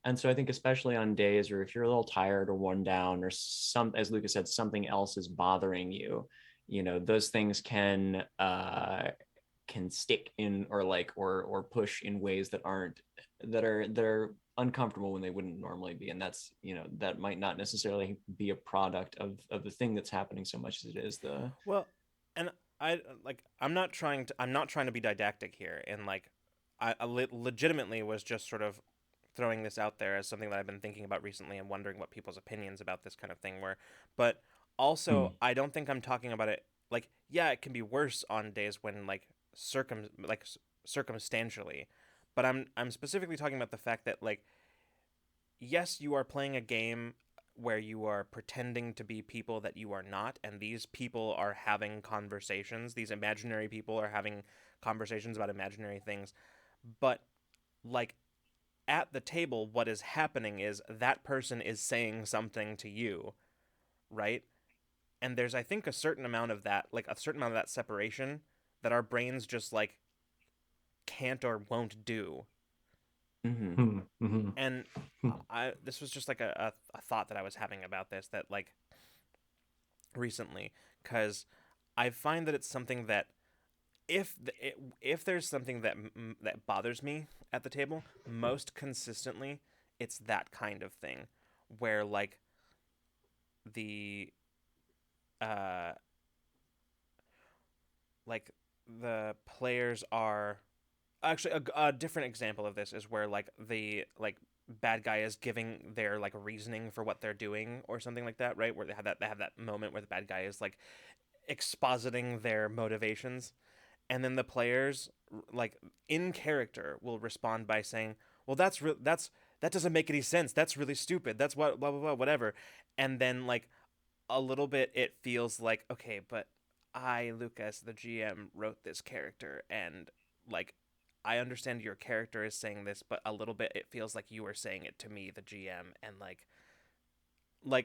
And so I think especially on days or if you're a little tired or worn down or as Lucas said, something else is bothering you, those things can stick in or like or push in ways that are uncomfortable when they wouldn't normally be. And that's, that might not necessarily be a product of the thing that's happening so much as it is the Well, and I'm not trying to be didactic here, and like I legitimately was just sort of throwing this out there as something that I've been thinking about recently and wondering what people's opinions about this kind of thing were. But Hmm. also, I don't think I'm talking about it like, yeah, it can be worse on days when like circumstantially, but I'm specifically talking about the fact that like, yes, you are playing a game where you are pretending to be people that you are not, and these people are having conversations. These imaginary people are having conversations about imaginary things. But, like, at the table, what is happening is that person is saying something to you, right? And there's, I think, a certain amount of that, like, a certain amount of that separation that our brains just, like, can't or won't do. mm-hmm. Hmm. Hmm. And this was just like a thought that I was having about this, that like recently, because I find that it's something that if there's something that bothers me at the table, most consistently it's that kind of thing where like the uh like the players are actually a different example of this is where like the like bad guy is giving their like reasoning for what they're doing or something like that, right? Where they have that moment where the bad guy is like expositing their motivations, and then the players like in character will respond by saying, well, that doesn't make any sense, that's really stupid, that's what blah blah blah whatever. And then like a little bit it feels like, okay, but I, Lucas, the GM, wrote this character, and like I understand your character is saying this, but a little bit it feels like you are saying it to me, the GM, and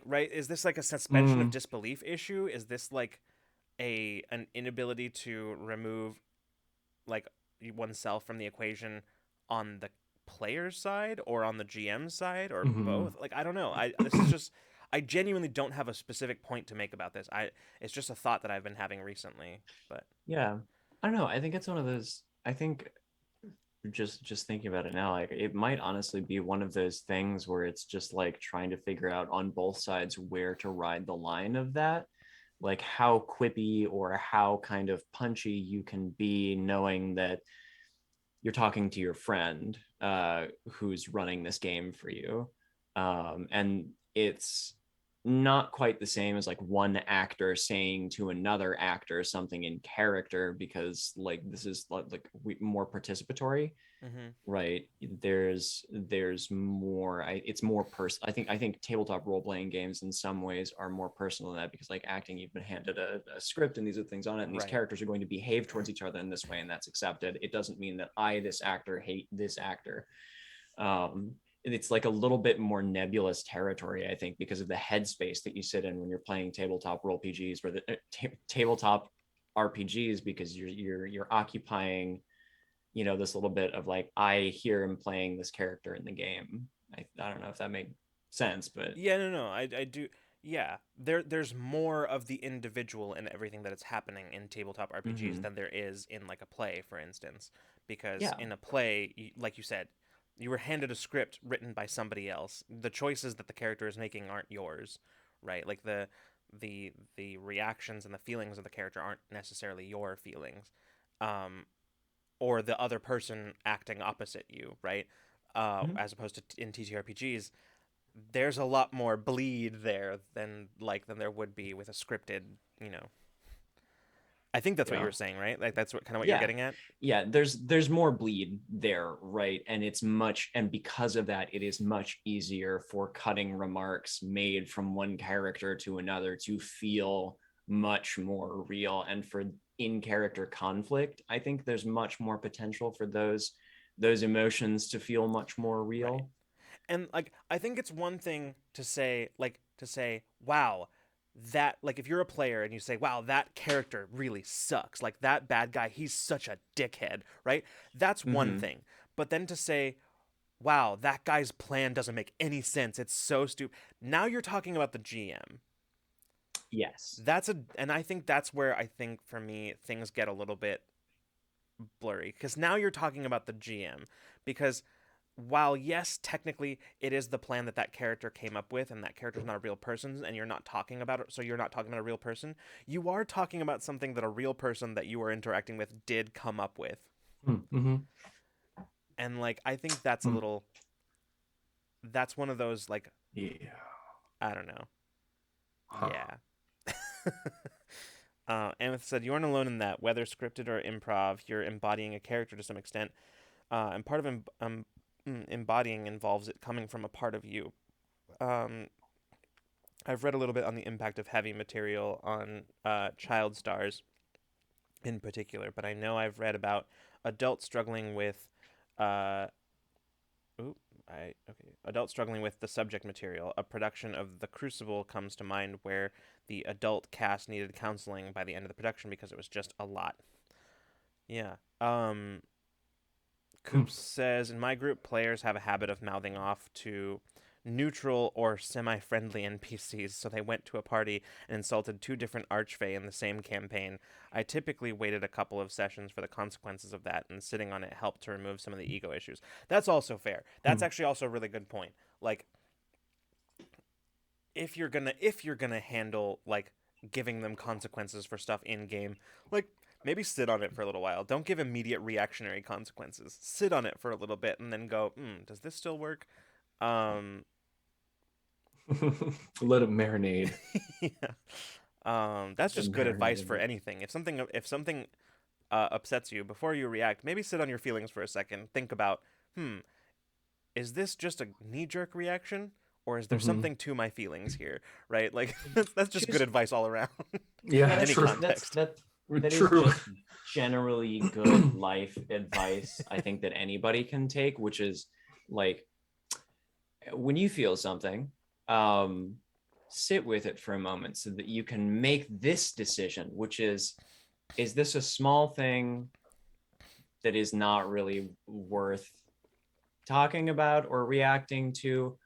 right, is this like a suspension of Mm, disbelief issue? Is this like an inability to remove like oneself from the equation on the player's side or on the GM side or mhm. both? Like I don't know. I this is just I genuinely don't have a specific point to make about this. I It's just a thought that I've been having recently. But Yeah. I don't know. I think it's one of those. I think just thinking about it now, like it might honestly be one of those things where it's just like trying to figure out on both sides where to ride the line of that, like how quippy or how kind of punchy you can be, knowing that you're talking to your friend who's running this game for you, and it's not quite the same as like one actor saying to another actor something in character, because like this is more participatory, mm-hmm. right? There's more. It's more personal. I think tabletop role playing games in some ways are more personal than that, because like acting, you've been handed a script and these are things on it, and these Right. characters are going to behave towards each other in this way, and that's accepted. It doesn't mean that this actor, hate this actor. It's like a little bit more nebulous territory, I think, because of the headspace that you sit in when you're playing tabletop role PGs, where the tabletop RPGs, because you're occupying, this little bit of like, I hear him playing this character in the game. I don't know if that makes sense, but Yeah, no, I do. Yeah, there's more of the individual in everything that is happening in tabletop RPGs mm-hmm. than there is in like a play, for instance. Because Yeah. in a play, like you said, you were handed a script written by somebody else. The choices that the character is making aren't yours, right? Like the reactions and the feelings of the character aren't necessarily your feelings, um, or the other person acting opposite you, right? Mm-hmm. As opposed to in TTRPGs, there's a lot more bleed there than there would be with a scripted, you know. I think that's what you Yeah. were saying, right? Like that's what kind of what you're Yeah. getting at. Yeah, there's more bleed there, right? And because of that, it is much easier for cutting remarks made from one character to another to feel much more real. And for in character conflict, I think there's much more potential for those emotions to feel much more Right. real. And like I think it's one thing to say, wow, that like if you're a player and you say, wow, that character really sucks. Like that bad guy, he's such a dickhead, right? That's one Mm-hmm. thing. But then to say, wow, that guy's plan doesn't make any sense. It's so stupid. Now you're talking about the GM. Yes. And I think that's where I think for me things get a little bit blurry because now you're talking about the GM because while yes technically it is the plan that character came up with and that character's not a real person and you're not talking about it, so you're not talking about a real person, you are talking about something that a real person that you were interacting with did come up with. Mm-hmm. And like I think that's a Mm. little, that's one of those like, Yeah. I don't know. Huh. Yeah. Ameth said, "You aren't alone in that. Whether scripted or improv, you're embodying a character to some extent, and part of embodying involves it coming from a part of you." Um, I've read a little bit on the impact of heavy material on child stars in particular, but I know I've read about adults struggling with uh, Oop, adult struggling with the subject material. A production of The Crucible comes to mind where the adult cast needed counseling by the end of the production because it was just a lot. Yeah. Hmm. Coops says in my group, players have a habit of mouthing off to neutral or semi-friendly NPCs, so they went to a party and insulted two different archfey in the same campaign. I typically waited a couple of sessions for the consequences of that, and sitting on it helped to remove some of the ego issues. That's also fair. That's Hmm. actually also a really good point. Like if you're gonna handle like giving them consequences for stuff in game, like maybe sit on it for a little while. Don't give immediate reactionary consequences. Sit on it for a little bit and then go, does this still work? Um, Let it marinate. yeah. That's The just good advice for marinade. anything. If something upsets you, before you react, maybe sit on your feelings for a second. Think about, is this just a knee jerk reaction, or is there Mhm. something to my feelings here, right? Like that's just good Choose- advice all around. Yeah, Any true. context. That is True. just generally good life advice I think that anybody can take, which is like, when you feel something, sit with it for a moment so that you can make this decision, which is this a small thing that is not really worth talking about or reacting to,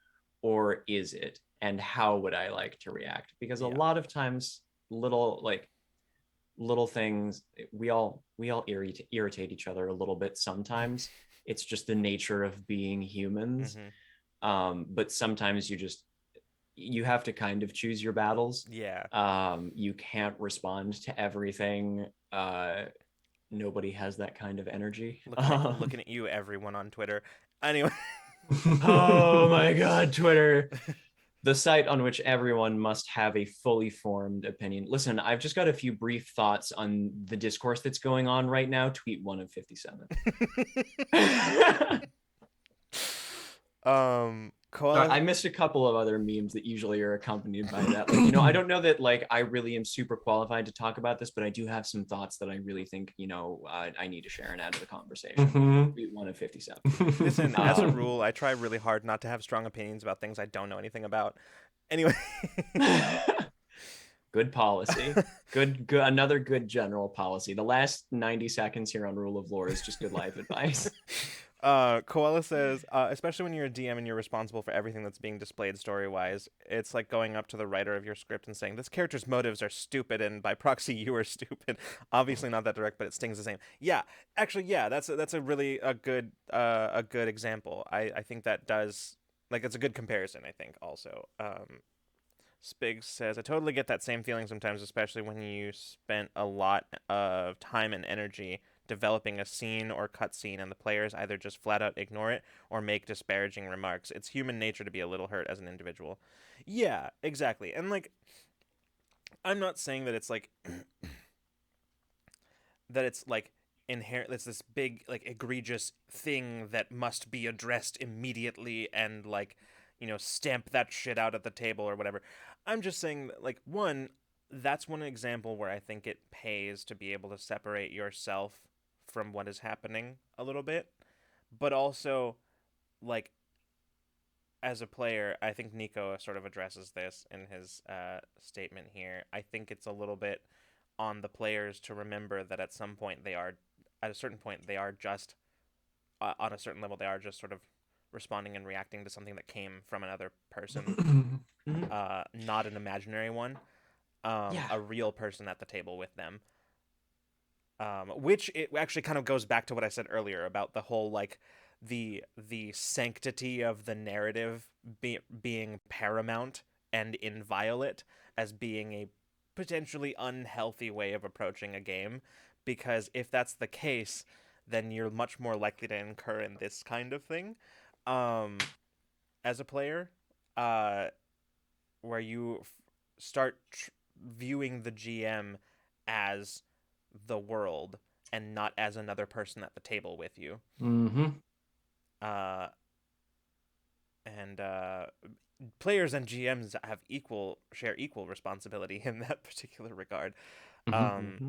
or is it? And how would I like to react? Because a Yeah. lot of times, little things, we all irritate each other a little bit sometimes. It's just the nature of being humans. But sometimes you have to kind of choose your battles. Yeah. You can't respond to everything. Nobody has that kind of energy. Looking at you, everyone on Twitter. Anyway. Oh my God, Twitter. The site on which everyone must have a fully formed opinion. Listen, I've just got a few brief thoughts on the discourse that's going on right now. Tweet 1 of 57. Koala. I missed a couple of other memes that usually are accompanied by that. Like, I don't know that like I really am super qualified to talk about this, but I do have some thoughts that I really think, I need to share and add to the conversation. Mhm. Tweet 1 of 57. Listen, as a rule, I try really hard not to have strong opinions about things I don't know anything about. Anyway. Good policy. Good. Another good general policy. The last 90 seconds here on Rule of Lore is just good life advice. Koala says, especially when you're a DM and you're responsible for everything that's being displayed story-wise, it's like going up to the writer of your script and saying, this character's motives are stupid, and by proxy, you are stupid. Obviously not that direct, but it stings the same. Yeah, actually, yeah, that's a really a good example. I think that does, like, it's a good comparison, I think, also. Spig says, I totally get that same feeling sometimes, especially when you spent a lot of time and energy developing a scene or cutscene and the players either just flat out ignore it or make disparaging remarks. It's human nature to be a little hurt as an individual. Yeah, exactly. And, like, I'm not saying that it's like that it's like inherent, it's this big, like, egregious thing that must be addressed immediately and, like, stamp that shit out at the table or whatever. I'm just saying that, like, one, that's one example where I think it pays to be able to separate yourself from what is happening a little bit. But also, like, as a player, I think Nico sort of addresses this in his statement here. I think it's a little bit on the players to remember that at some point at a certain point, they are just, on a certain level, they are just sort of responding and reacting to something that came from another person, not an imaginary one, a real person at the table with them. Which it actually kind of goes back to what I said earlier about the whole, like, the sanctity of the narrative being paramount and inviolate as being a potentially unhealthy way of approaching a game, because if that's the case, then you're much more likely to incur in this kind of thing, as a player, where you start viewing the GM as the world and not as another person at the table with you. Mm-hmm. And players and GMs share equal responsibility in that particular regard. Mm-hmm.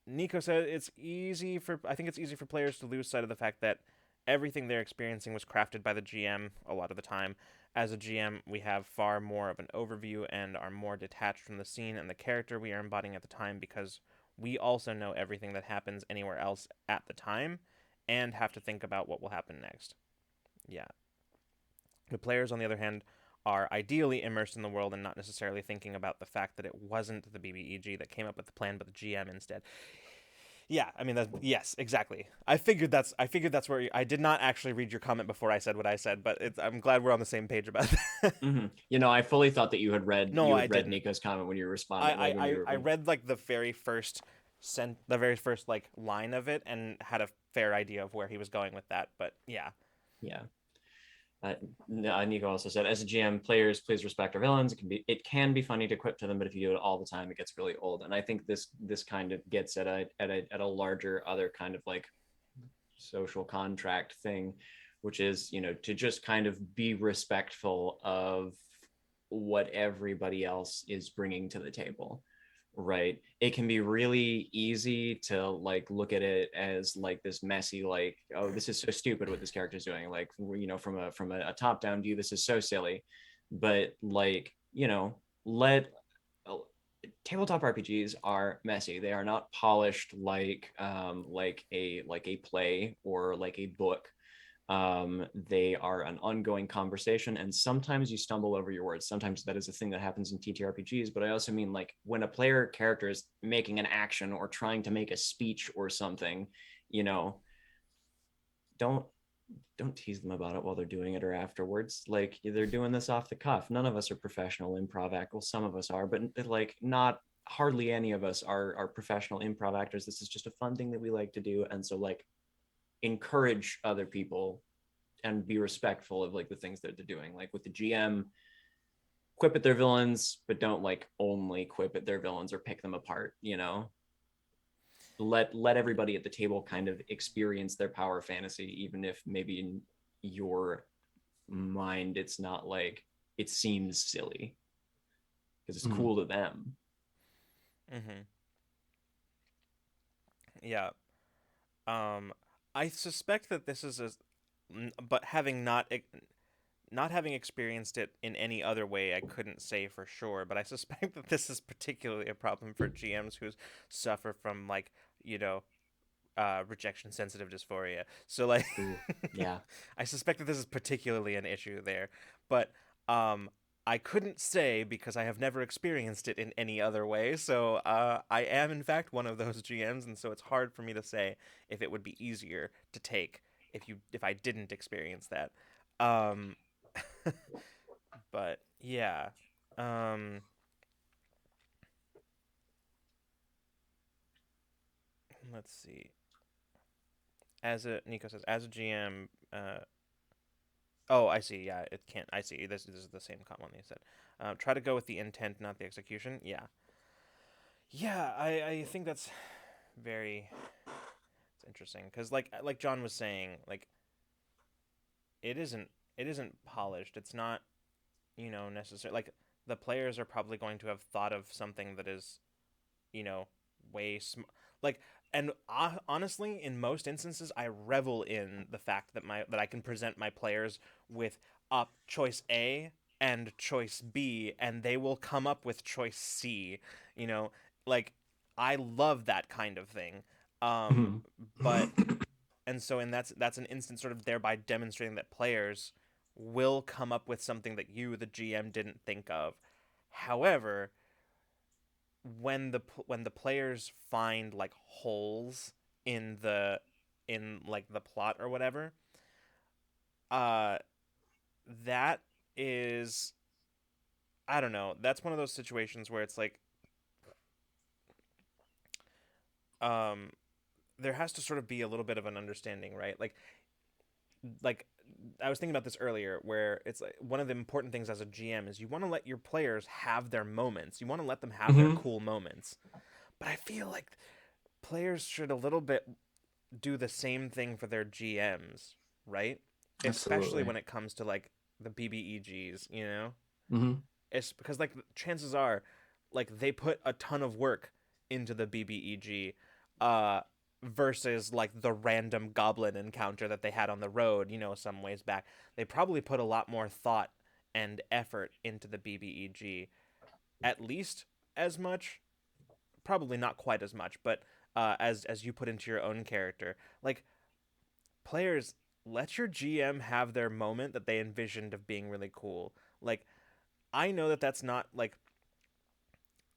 Nico said I think it's easy for players to lose sight of the fact that everything they're experiencing was crafted by the GM a lot of the time. As a GM, we have far more of an overview and are more detached from the scene and the character we are embodying at the time, because we also know everything that happens anywhere else at the time and have to think about what will happen next. Yeah. The players, on the other hand, are ideally immersed in the world and not necessarily thinking about the fact that it wasn't the BBEG that came up with the plan, but the GM instead. Yeah, I mean, yes, exactly. I figured that's where I did not actually read your comment before I said what I said, but I'm glad we're on the same page about that. I fully thought that you had read didn't. Nico's comment when you were responding. I read, like, the very first like line of it and had a fair idea of where he was going with that, but yeah. Nico also said, as a GM, players, please respect our villains. It can be funny to quip to them, but if you do it all the time, it gets really old. And I think this kind of gets at a larger other kind of, like, social contract thing, which is, to just kind of be respectful of what everybody else is bringing to the table. Right. It can be really easy to like look at it as like this messy, like, oh, this is so stupid what this character is doing. Like, from a top down view, this is so silly. But like, let tabletop RPGs are messy. They are not polished like a play or like a book. They are an ongoing conversation, and sometimes you stumble over your words. Sometimes that is a thing that happens in TTRPGs, but I also mean like when a player character is making an action or trying to make a speech or something, you know, don't don't tease them about it while they're doing it or afterwards. Like, they're doing this off the cuff. None of us are professional improv actors. Well, some of us are, but like not hardly any of us are professional improv actors. This is just a fun thing that we like to do, and so like encourage other people and be respectful of like the things that they're doing. Like with the GM, quip at their villains, but don't like only quip at their villains or pick them apart. Let everybody at the table kind of experience their power fantasy, even if maybe in your mind it's not like it seems silly because it's cool to them. Mm-hmm. Yeah. I suspect that this is but having not having experienced it in any other way, I couldn't say for sure. But I suspect that this is particularly a problem for GMs who suffer from like you know rejection sensitive dysphoria. So like, Ooh, yeah. I suspect that this is particularly an issue there. But um, I couldn't say because I have never experienced it in any other way. So I am in fact one of those GMs, and so it's hard for me to say if it would be easier to take if I didn't experience that. Um, but yeah. Um, let's see. As a Nico says, as a GM, oh, I see. Yeah, it can't. I see. This is the same one they said. Try to go with the intent, not the execution. Yeah, yeah. I think that's very. It's interesting because like John was saying, like it isn't it isn't polished. It's not necessary. Like the players are probably going to have thought of something that is you know, way like and honestly in most instances I revel in the fact that I can present my players with choice A and choice B and they will come up with choice C, you know, like I love that kind of thing. Um but and so in that's an instance sort of thereby demonstrating that players will come up with something that you the GM didn't think of. However, when the players find like holes in like the plot or whatever, uh that is I don't know, that's one of those situations where it's um there has to sort of be a little bit of an understanding, right? Like I was thinking about this earlier where it's like one of the important things as a GM is you want to let your players have their moments. You want to let them have their cool moments. But I feel like players should a little bit do the same thing for their GMs, right? Especially Absolutely. when it comes to like the BBEGs, you know? Mm-hmm. It's because like chances are like they put a ton of work into the BBEG uh versus like the random goblin encounter that they had on the road, some ways back. They probably put a lot more thought and effort into the BBEG, at least as much, probably not quite as much, but as you put into your own character. Like players, let your GM have their moment that they envisioned of being really cool. Like I know that that's not like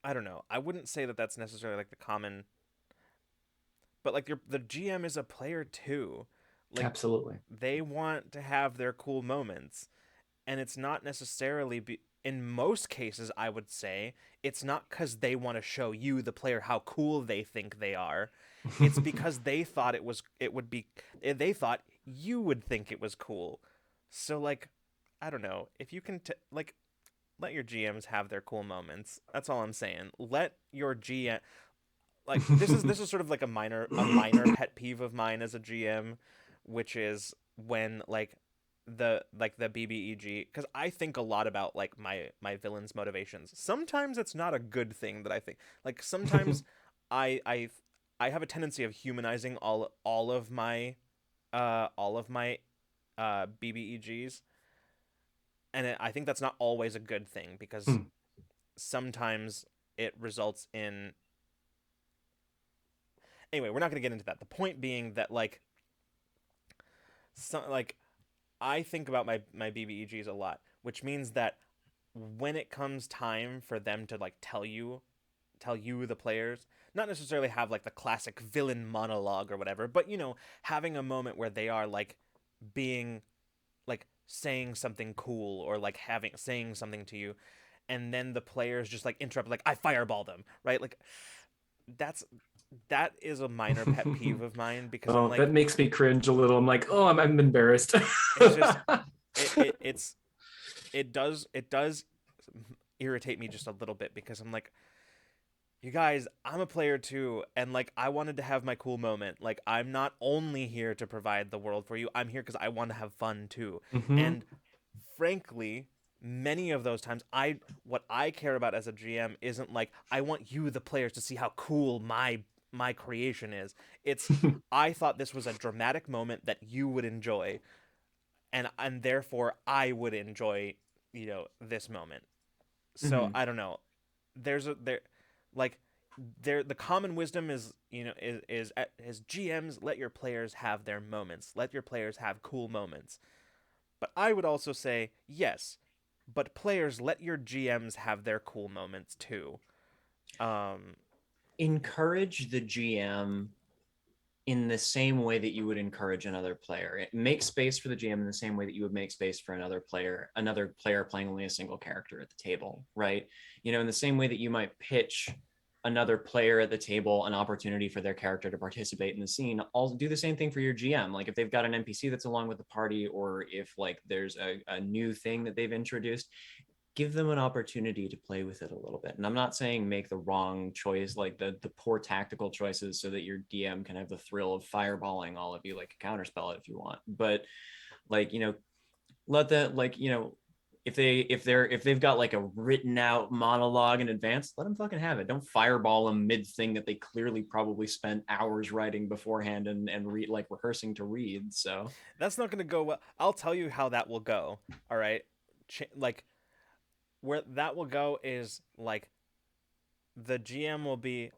I don't know. I wouldn't say that that's necessarily like the common, but like the GM is a player too. Like Absolutely. they want to have their cool moments, and it's not necessarily in most cases I would say it's not cuz they want to show you the player how cool they think they are. It's because they thought it would be they thought you would think it was cool. So like I don't know, if you can like let your GMs have their cool moments. That's all I'm saying. Let your GM like this is sort of like a minor pet peeve of mine as a GM, which is when the BBEG, because I think a lot about like my villain's motivations. Sometimes it's not a good thing that I think. Like sometimes I I I have a tendency of humanizing all of my BBEGs, and I think that's not always a good thing because Hmm. sometimes it results in. Anyway, we're not going to get into that. The point being that like I think about my BBEGs a lot, which means that when it comes time for them to like tell you the players, not necessarily have like the classic villain monologue or whatever, but having a moment where they are like being like saying something cool or like having saying something to you, and then the players just like interrupt, like I fireball them, right? Like that's that is a minor pet peeve of mine because I'm Oh, that like, makes me cringe a little. I'm like, oh, I'm embarrassed. it's just it's it does irritate me just a little bit because I'm like, you guys, I'm a player too, and like I wanted to have my cool moment. Like I'm not only here to provide the world for you, I'm here because I want to have fun too. Hmm. And frankly, many of those times what I care about as a GM isn't like I want you the players to see how cool my creation is. It's I thought this was a dramatic moment that you would enjoy, and therefore I would enjoy, this moment. So Mhm. I don't know. There's a there like there the common wisdom is, as GMs, let your players have their moments. Let your players have cool moments. But I would also say, yes, but players, let your GMs have their cool moments too. Um Encourage the GM in the same way that you would encourage another player. Make space for the GM in the same way that you would make space for another player playing only a single character at the table, right? In the same way that you might pitch another player at the table an opportunity for their character to participate in the scene. I'll do the same thing for your GM. Like if they've got an NPC that's along with the party, or if like there's a new thing that they've introduced, give them an opportunity to play with it a little bit. And I'm not saying make the wrong choice, like the poor tactical choices, so that your DM can have the thrill of fireballing all of you like a counterspell if you want. But like, let that like, if they've got like a written out monologue in advance, let them fucking have it. Don't fireball them mid thing that they clearly probably spent hours writing beforehand and read, like rehearsing to read. So that's not going to go well. I'll tell you how that will go. All right? Like where that will go is like the GM will be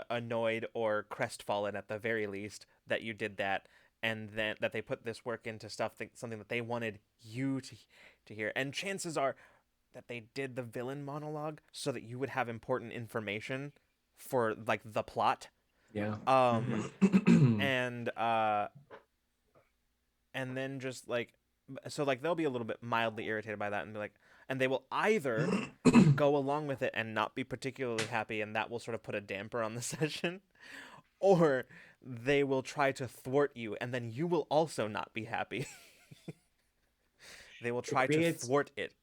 annoyed or crestfallen at the very least that you did that, and then that they put this work into something that they wanted you to hear. And chances are that they did the villain monologue so that you would have important information for like the plot. Yeah. Um Hmm. and and then just like, so like they'll be a little bit mildly irritated by that and be like, and they will either go along with it and not be particularly happy, and that will sort of put a damper on the session, or they will try to thwart you and then you will also not be happy. They will it try to creates thwart it.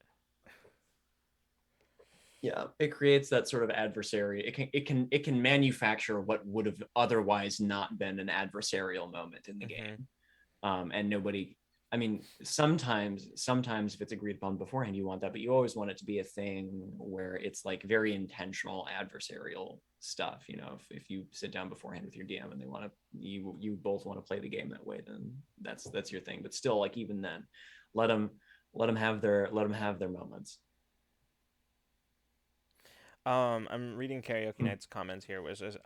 yeah, it creates that sort of adversary. It can manufacture what would have otherwise not been an adversarial moment in the Hmm. game. And nobody, I mean, sometimes if it's agreed upon beforehand, you want that, but you always want it to be a thing where it's like very intentional adversarial stuff. If you sit down beforehand with your DM and they want to, you both want to play the game that way, then that's your thing. But still, like even then, let them let them have their moments. I'm reading Karaoke Night's comments here, which is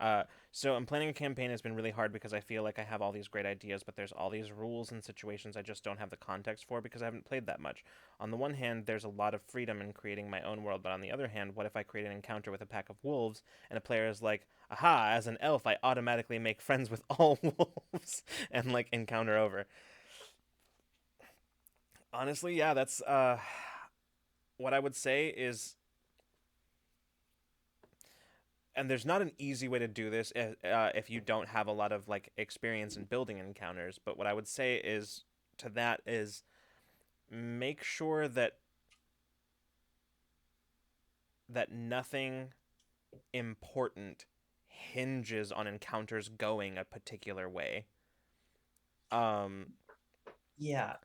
so I'm planning a campaign has been really hard because I feel like I have all these great ideas, but there's all these rules and situations I just don't have the context for because I haven't played that much. On the one hand, there's a lot of freedom in creating my own world, but on the other hand, what if I create an encounter with a pack of wolves and a player is like, aha, as an elf, I automatically make friends with all wolves and like encounter over. Honestly, yeah, that's what I would say is, and there's not an easy way to do this if you don't have a lot of like experience in building encounters, but what I would say is to that is make sure that nothing important hinges on encounters going a particular way. Um, Yeah.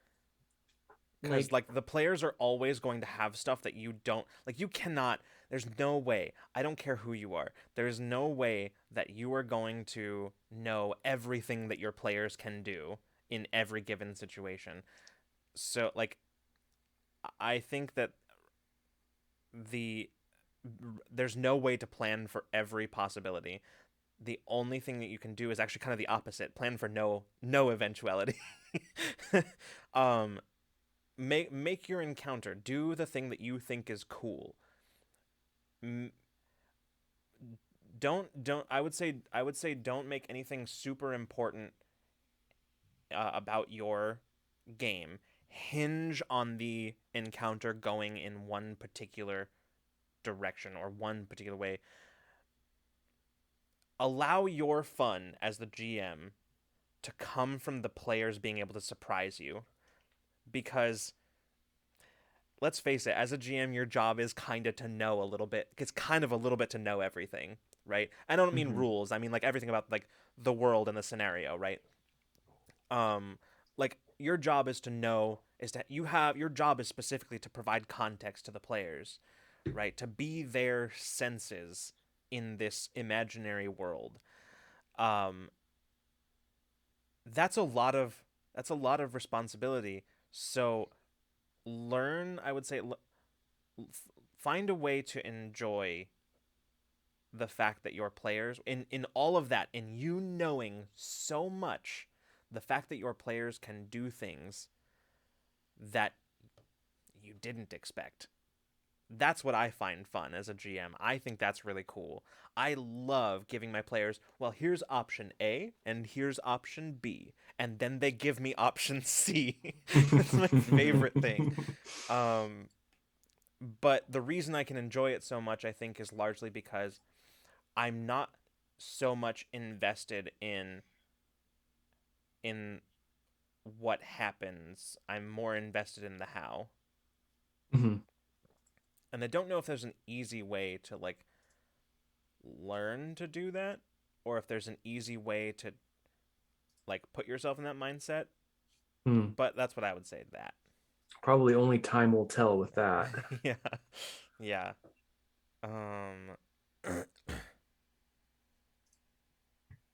because like the players are always going to have stuff that you don't like. You cannot. There's no way. I don't care who you are. There's no way that you are going to know everything that your players can do in every given situation. So like I think that the there's no way to plan for every possibility. The only thing that you can do is actually kind of the opposite. Plan for no eventuality. um make your encounter. Do the thing that you think is cool. M- don't I would say don't make anything super important about your game hinge on the encounter going in one particular direction or one particular way. Allow your fun as the GM to come from the players being able to surprise you, because let's face it, as a GM, your job is kind of to know a little bit. It's kind of a little bit to know everything, right? I don't mean Mhm. rules. I mean like everything about like the world and the scenario, right? Um, like your job is to know is that you have your job is specifically to provide context to the players, right? To be their senses in this imaginary world. Um, that's a lot of responsibility. So learn, I would say, find a way to enjoy the fact that your players in all of that, in you knowing so much, the fact that your players can do things that you didn't expect. That's what I find fun as a GM. I think that's really cool. I love giving my players, well, here's option A and here's option B, and then they give me option C. That's my favorite thing. Um, but the reason I can enjoy it so much, I think, is largely because I'm not so much invested in what happens. I'm more invested in the how. Mhm. And I don't know if there's an easy way to like learn to do that, or if there's an easy way to like put yourself in that mindset, Hmm. but that's what I would say to that. Probably only time will tell with that. Yeah. Yeah. Um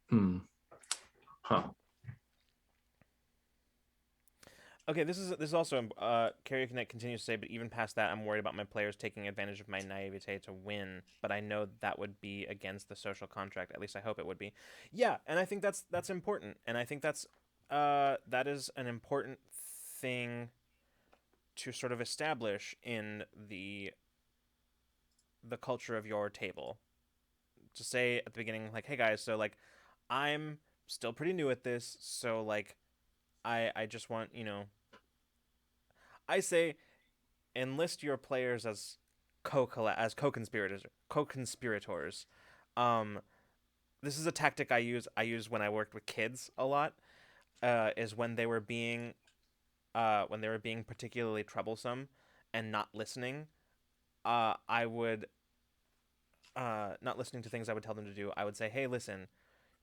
Hmm. Huh. Okay, this is also Carrier Connect continues to say, but even past that, I'm worried about my players taking advantage of my naivete to win. But I know that would be against the social contract. At least I hope it would be. Yeah, and I think that's important, and I think that is an important thing to sort of establish in the culture of your table. To say at the beginning, like, hey guys, so like, I'm still pretty new at this, so like, I just want I say enlist your players as co-conspirators. Um, this is a tactic I use when I worked with kids a lot. Is when they were being particularly troublesome and not listening. I would not listening to things I would tell them to do. I would say, hey, listen,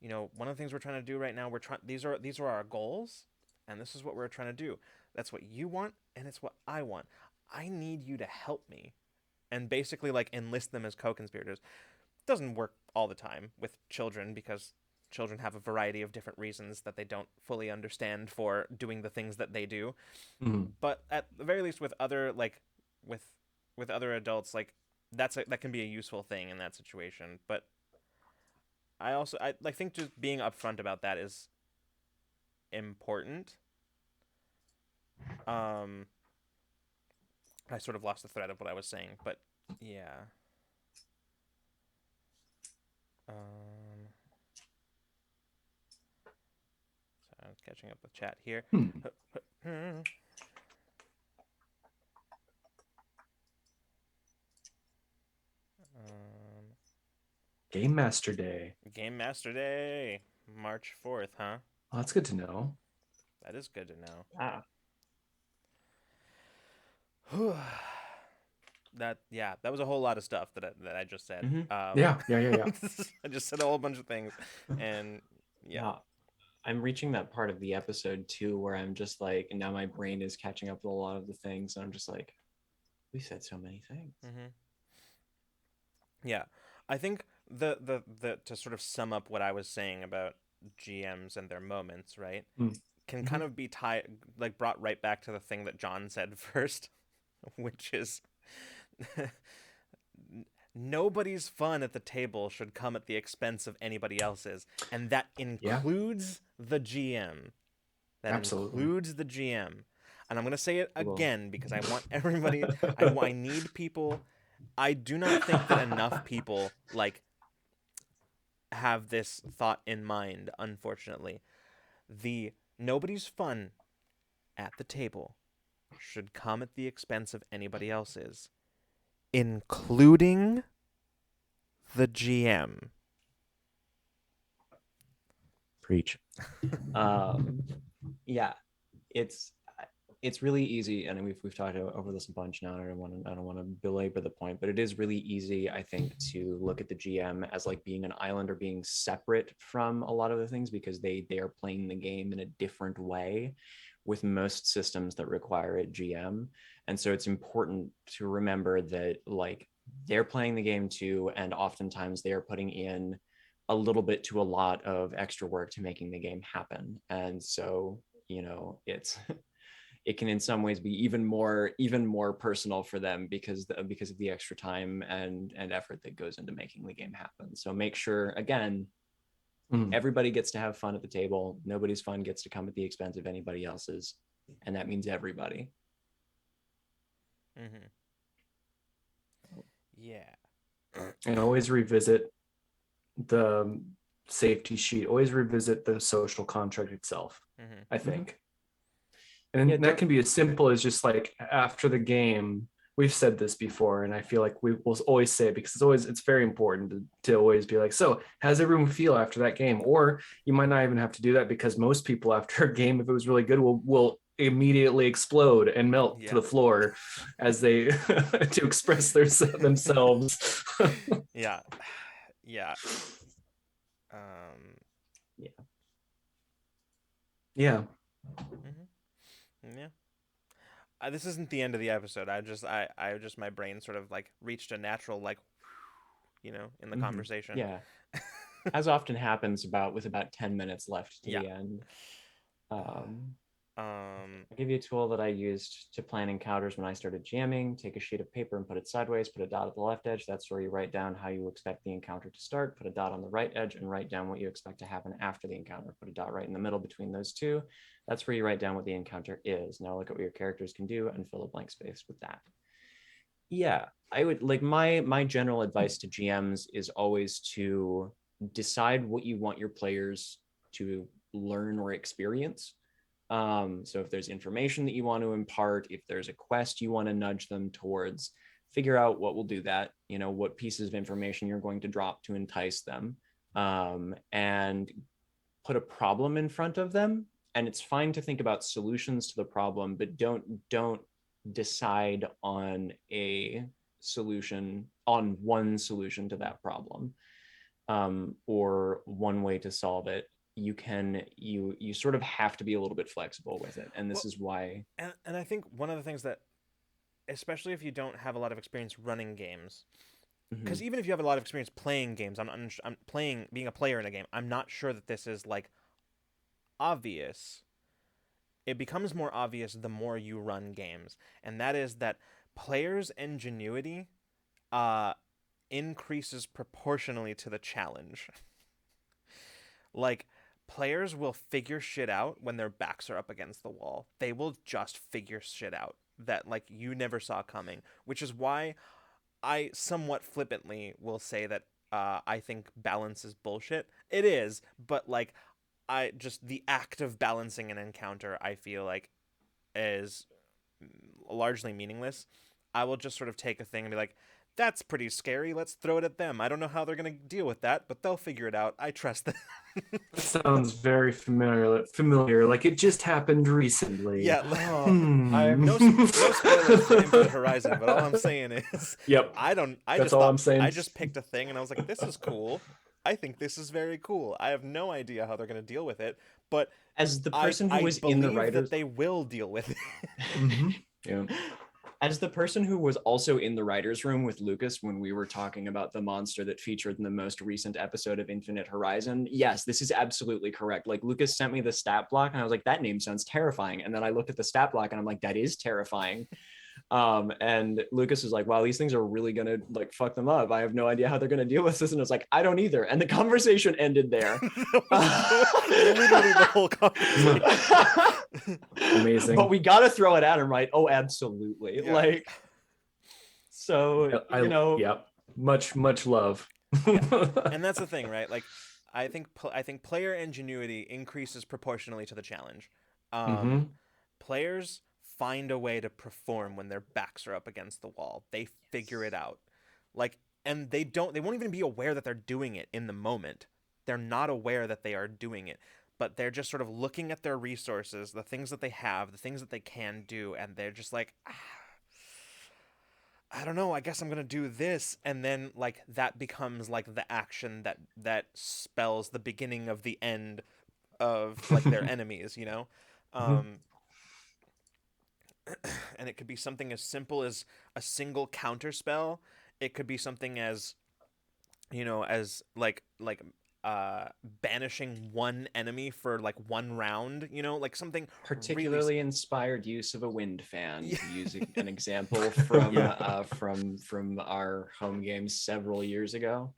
one of the things we're trying to do right now, we're trying these are our goals, and this is what we're trying to do. That's what you want, and it's what I want. I need you to help me, and basically like enlist them as co-conspirators. Doesn't work all the time with children because children have a variety of different reasons that they don't fully understand for doing the things that they do. Hmm. But at the very least, with other like with with other adults, like that can be a useful thing in that situation. But I like think just being upfront about that is important. Um, I sort of lost the thread of what I was saying, but yeah. Um, so I'm catching up with chat here. Hmm. Game Master Day. Game Master Day, March 4th, huh? Oh, that's good to know. That is good to Ah. know. That was a whole lot of stuff that I just said. Mhm. Yeah, yeah, yeah, yeah. I just said a whole bunch of things, and yeah. Yeah. I'm reaching that part of the episode too where I'm just like, and now my brain is catching up with a lot of the things, and I'm just like, we said so many things. Mm-hmm. Yeah, I think the to sort of sum up what I was saying about GMs and their moments, right, can Mm-hmm. kind of be tied, like brought right back to the thing that John said first, which is nobody's fun at the table should come at the expense of anybody else's, and that Yeah, includes the GM. That absolutely. includes the GM. And I'm going to say it Cool. again because I want everybody, I need people. I do not think that enough people like have this thought in mind, unfortunately. The nobody's fun at the table should come at the expense of anybody else's, including the GM. Preach. Yeah, it's really easy, and we've talked over this a bunch now, and I don't want to belabor the point, but it is really easy, I think, to look at the GM as like being an island or being separate from a lot of the things, because they are playing the game in a different way with most systems that require a GM. And so it's important to remember that like they're playing the game too, and oftentimes they are putting in a little bit to a lot of extra work to making the game happen. And so, you know, it can in some ways be even more personal for them because of the extra time and effort that goes into making the game happen. So make sure, again, everybody gets to have fun at the table. Nobody's fun gets to come at the expense of anybody else's, and that means everybody. Mm-hmm. Yeah. And always revisit the safety sheet. Always revisit the social contract itself. I think. And Yeah, that can be as simple as just like after the game. We've said this before, and I feel like we will always say it because it's very important to always be like, so how does everyone feel after that game? Or you might not even have to do that, because most people after a game, if it was really good, will immediately explode and melt to the floor as they to express themselves. Yeah. Yeah. Yeah. Mm-hmm. Yeah. This isn't the end of the episode. I just my brain sort of like reached a natural like, in the conversation. Yeah. As often happens with about 10 minutes left to the end. I'll give you a tool that I used to plan encounters when I started jamming. Take a sheet of paper and put it sideways, put a dot at the left edge. That's where you write down how you expect the encounter to start. Put a dot on the right edge and write down what you expect to happen after the encounter. Put a dot right in the middle between those two. That's where you write down what the encounter is. Now look at what your characters can do and fill a blank space with that. Yeah, I would like my general advice to GMs is always to decide what you want your players to learn or experience. So if there's information that you want to impart, if there's a quest you want to nudge them towards, figure out what will do that, what pieces of information you're going to drop to entice them, and put a problem in front of them. And it's fine to think about solutions to the problem, but don't decide on one solution to that problem, or one way to solve it. You sort of have to be a little bit flexible with it, and this is why. And I think one of the things that, especially if you don't have a lot of experience running games, because even if you have a lot of experience playing games, I'm being a player in a game, I'm not sure that this is like obvious. It becomes more obvious the more you run games, and that is that players' ingenuity increases proportionally to the challenge. Like, players will figure shit out when their backs are up against the wall. They will just figure shit out that like you never saw coming, which is why I somewhat flippantly will say that I think balance is bullshit. It is, but like the act of balancing an encounter, I feel like, is largely meaningless. I will just sort of take a thing and be like, that's pretty scary. Let's throw it at them. I don't know how they're going to deal with that, but they'll figure it out. I trust them. Sounds very familiar. Like it just happened recently. Yeah. No spoilers for Infinite Horizon, but all I'm saying is, yep. I'm saying. I just picked a thing and I was like, this is cool. I think this is very cool. I have no idea how they're going to deal with it, but As the person who I was in the believe writers, that they will deal with it. Yeah. as the person who was also in the writers' room with Lucas when we were talking about the monster that featured in the most recent episode of Infinite Horizon, yes, this is absolutely correct. Like Lucas sent me the stat block and I was like, that name sounds terrifying. And then I looked at the stat block and I'm like, that is terrifying. And Lucas was like, wow, these things are really gonna like fuck them up. I have no idea how they're gonna deal with this. And I was like, I don't either. And the conversation ended there. Literally the whole conversation. Amazing. But we gotta throw it at him, right? Oh, absolutely. Yeah. Like, so Yep. Much love. And that's the thing, right? Like, I think player ingenuity increases proportionally to the challenge. Mhm. Players find a way to perform when their backs are up against the wall. They figure it out. Like, and they won't even be aware that they're doing it in the moment. They're not aware that they are doing it, but they're just sort of looking at their resources, the things that they have, the things that they can do, and they're just like, I don't know, I guess I'm going to do this, and then like that becomes like the action that spells the beginning of the end of like their enemies, you know? And it could be something as simple as a single counter spell. It could be something as, you know, as banishing one enemy for like one round, you know, like something particularly inspired use of a wind fan, Yeah. to use an example from Yeah. from our home games several years ago.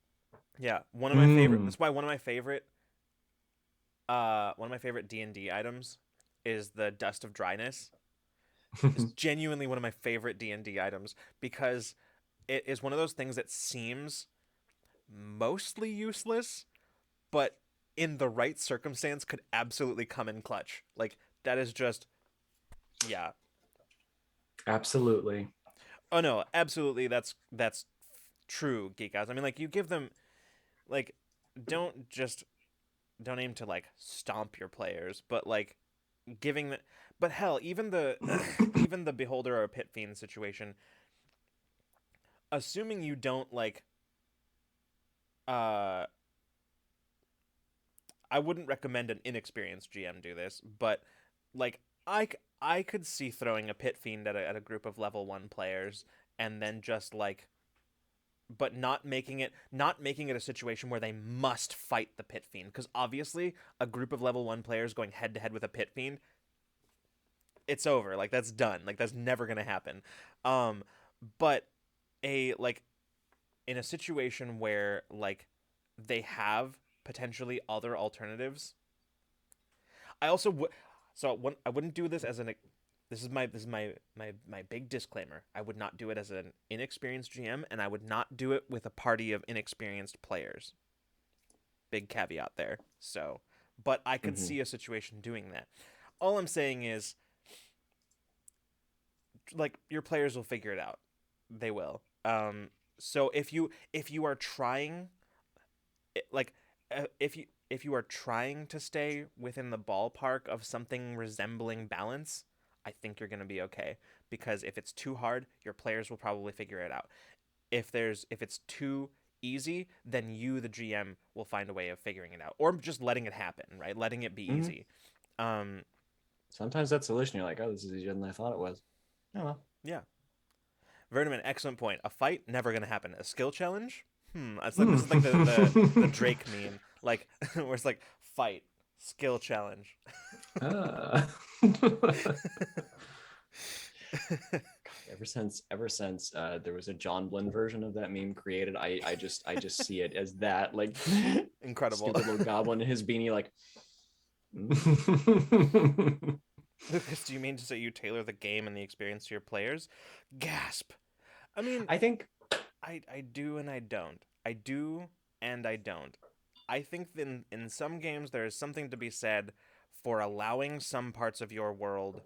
Yeah, one of my favorite. That's why one of my favorite D&D items is the Dust of Dryness. It's genuinely one of my favorite D&D items because it is one of those things that seems mostly useless, but in the right circumstance could absolutely come in clutch. Like that is just, yeah. Absolutely. Oh no, absolutely. That's true, Geek Guys. I mean, like you give them, like, don't aim to like stomp your players, but like giving the, but hell, even the even the Beholder or Pit Fiend situation, assuming you don't like, uh I wouldn't recommend an inexperienced GM do this, but like I could see throwing a Pit Fiend at a group of level 1 players and then just like, but not making it a situation where they must fight the Pit Fiend, because obviously a group of level 1 players going head to head with a Pit Fiend, it's over. Like that's done. Like that's never going to happen. But a like in a situation where like they have potentially other alternatives. I also would, I wouldn't do this as an, this is my big disclaimer. I would not do it as an inexperienced GM, and I would not do it with a party of inexperienced players. Big caveat there. So, but I could see a situation doing that. All I'm saying is, like, your players will figure it out. They will. So if you are trying, like, if you are trying to stay within the ballpark of something resembling balance, I think you're going to be okay, because if it's too hard, your players will probably figure it out. If it's too easy, then you, the GM, will find a way of figuring it out, or just letting it happen, right? Letting it be easy. Sometimes that solution, you're like, oh, this is easier than I thought it was. Oh well. Yeah. Vertiman, excellent point. A fight, never going to happen. A skill challenge? It's like, this is like the Drake meme. Like, where it's like, fight, skill challenge. Ever since there was a John Blinn version of that meme created, I just see it as that, like, Incredible. stupid little goblin in his beanie, like. Lucas, do you mean to say you tailor the game and the experience to your players? Gasp. I mean, I think I do and I don't. I do and I don't. I think in some games there is something to be said for allowing some parts of your world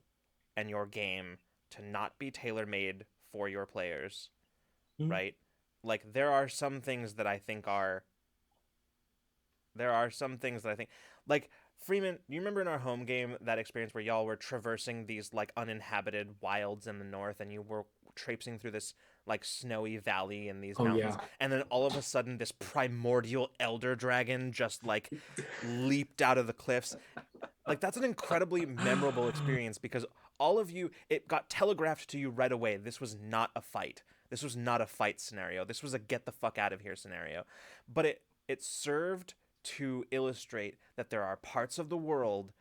and your game to not be tailor-made for your players, right? Like there are some things that I think like, Freeman, you remember in our home game that experience where y'all were traversing these like uninhabited wilds in the north, and you were traipsing through this like snowy valley in these Oh mountains, yeah. and then all of a sudden this primordial elder dragon just like leaped out of the cliffs. Like that's an incredibly memorable experience because all of you, it got telegraphed to you right away. This was not a fight. This was not a fight scenario. This was a get the fuck out of here scenario. But it served to illustrate that there are parts of the world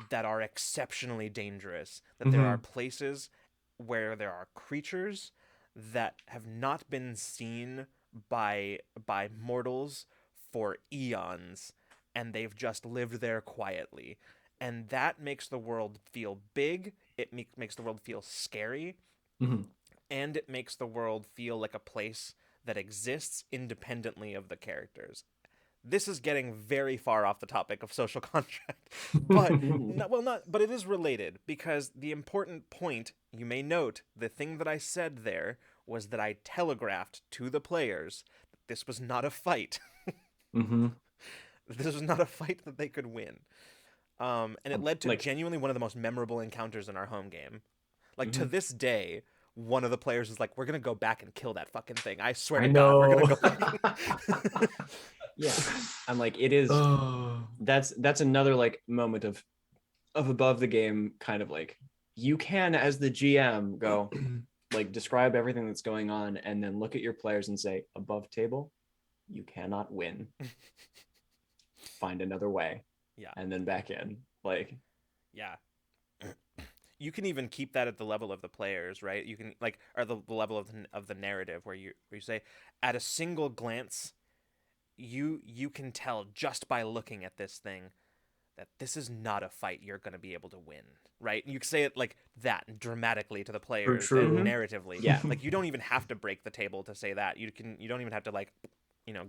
that are exceptionally dangerous, that there are Mhm. places where there are creatures that have not been seen by mortals for eons, and they've just lived there quietly, and that makes the world feel big. It makes the world feel scary, Mhm. and it makes the world feel like a place that exists independently of the characters. This is getting very far off the topic of social contract, but but it is related because the important point you may note, the thing that I said there was that I telegraphed to the players that this was not a fight. Mhm. This was not a fight that they could win. And it led to Like, genuinely one of the most memorable encounters in our home game. Like to mhm. this day, one of the players is like, "We're gonna go back and kill that fucking thing. I swear I to God, we're gonna know. go back." Yeah, I'm like, it is. Oh. That's another like moment of above the game kind of like you can as the GM go like describe everything that's going on and then look at your players and say above table you cannot win, find another way, Yeah, and then back in like yeah. You can even keep that at the level of the players, right? You can like, or the level of the narrative where you say, at a single glance, you can tell just by looking at this thing that this is not a fight you're going to be able to win, right? You can say it like that dramatically to the True, players and true. mhm. narratively. Yeah. Like you don't even have to break the table to say that. You don't even have to like,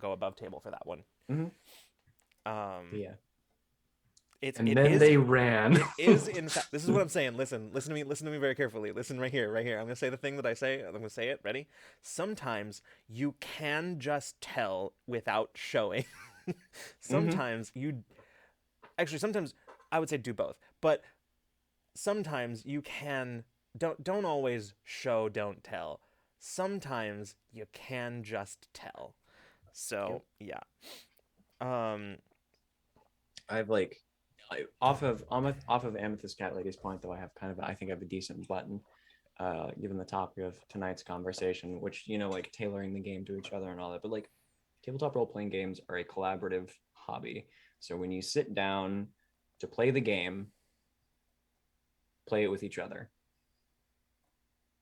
go above table for that one. Mhm. Um Yeah. it's And then they ran. it is in fact, this is what I'm saying. Listen to me very carefully. Listen right here, right here. I'm going to say the thing that I say. I'm going to say it. Ready? Sometimes you can just tell without showing. Mhm. Sometimes you actually sometimes I would say do both. But sometimes you can don't always show, don't tell. Sometimes you can just tell. Yep. So, yeah. Um I've like off of Amethyst Cat Lady's point though, I have kind of I think I have a decent button given the topic of tonight's conversation, which like tailoring the game to each other and all that, but like tabletop role playing games are a collaborative hobby. So when you sit down to play the game, play it with each other.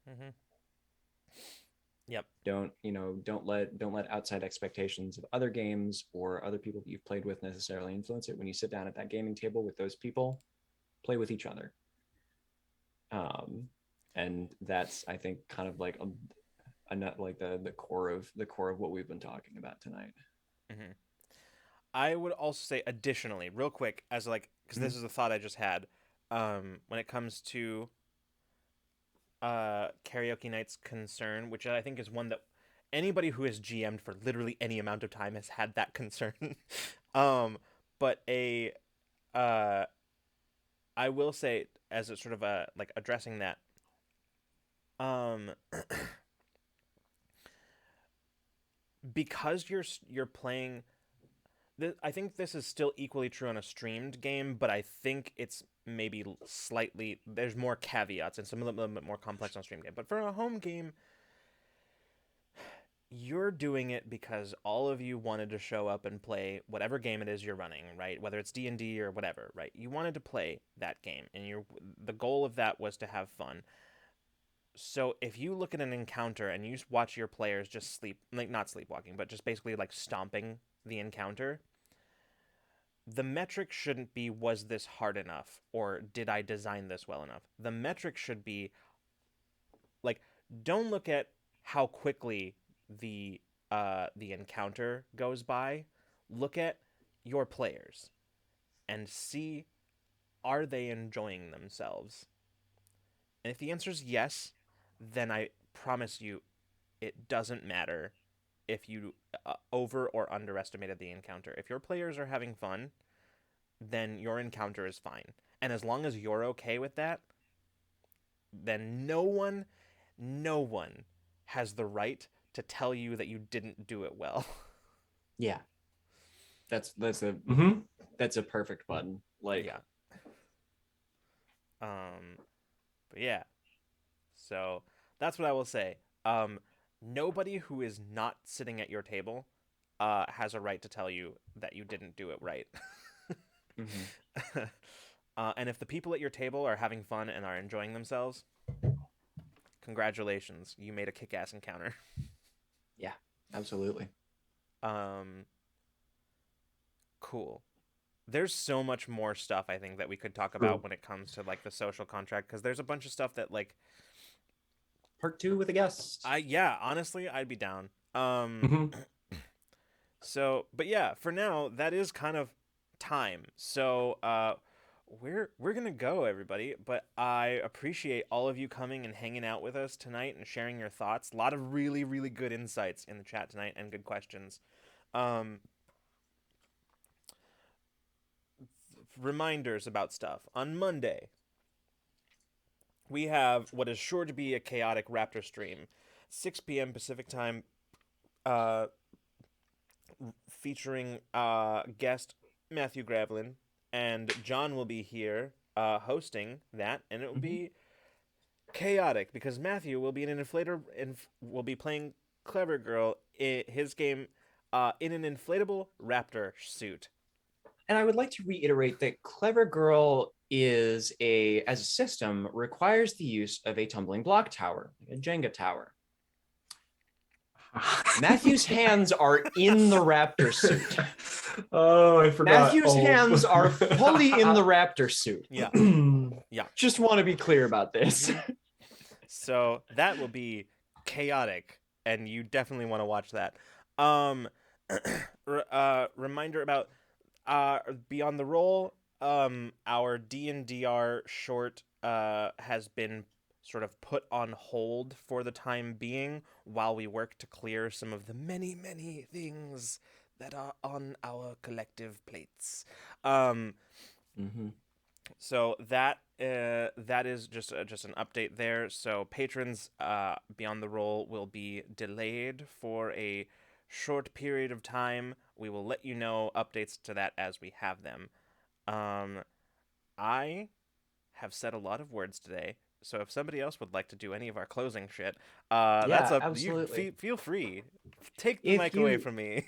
mhm. Yep. Don't let outside expectations of other games or other people that you've played with necessarily influence it. When you sit down at that gaming table with those people, play with each other. Um, and that's I think kind of like a nut like the core of what we've been talking about tonight. Mhm. I would also say additionally, real quick, as like because Mm-hmm. this is a thought I just had, when it comes to karaoke night's concern, which I think is one that anybody who has GM'd for literally any amount of time has had that concern. um, but uh, I will say as a sort of a like addressing that, um, because you're playing. I think this is still equally true on a streamed game, but I think it's maybe slightly there's more caveats and some a little bit more complex on a stream game. But for a home game, you're doing it because all of you wanted to show up and play whatever game it is you're running, right? Whether it's D&D or whatever, right? You wanted to play that game, and the goal of that was to have fun. So if you look at an encounter and you watch your players just sleep, like not sleepwalking, but just basically like stomping the encounter, the metric shouldn't be was this hard enough or did I design this well enough? The metric should be like don't look at how quickly the encounter goes by. Look at your players and see, are they enjoying themselves? And if the answer is yes, then I promise you it doesn't matter if you over or underestimated the encounter. If your players are having fun, then your encounter is fine. And as long as you're okay with that, then no one has the right to tell you that you didn't do it well. Yeah. That's a Mhm. that's a perfect button. Like, Yeah. But yeah. So that's what I will say. Nobody who is not sitting at your table has a right to tell you that you didn't do it right. mhm. And if the people at your table are having fun and are enjoying themselves, congratulations, you made a kick-ass encounter. Yeah, absolutely. Um, cool. There's so much more stuff I think that we could talk about True. when it comes to like the social contract, because there's a bunch of stuff that like Part 2 with a guest. honestly I'd be down. Mhm. So, but yeah, for now, that is kind of time. So, we're gonna go, everybody. But I appreciate all of you coming and hanging out with us tonight and sharing your thoughts. A lot of really, really good insights in the chat tonight and good questions. Um, Reminders about stuff on Monday. We have what is sure to be a chaotic Raptor stream, 6 p.m. Pacific time. Uh, Featuring guest Matthew Gravlin, and John will be here hosting that, and it will Mhm. be chaotic because Matthew will be in an inflator and will be playing Clever Girl in his game in an inflatable raptor suit. And I would like to reiterate that Clever Girl is as a system, requires the use of a tumbling block tower, a Jenga tower. Matthew's hands are in the raptor suit. Oh, I forgot. Matthew's hands are fully in the raptor suit. Yeah, yeah. Just want to be clear about this. So that will be chaotic, and you definitely want to watch that. Um, Reminder about Beyond the Roll. Our D&DR short has been sort of put on hold for the time being while we work to clear some of the many, many things that are on our collective plates. Mhm. So that is just an update there. So patrons Beyond the Roll will be delayed for a short period of time. We will let you know updates to that as we have them. Um, I have said a lot of words today. So if somebody else would like to do any of our closing shit, that's Yeah, up. You absolutely. feel free. Take the If mic away you from me.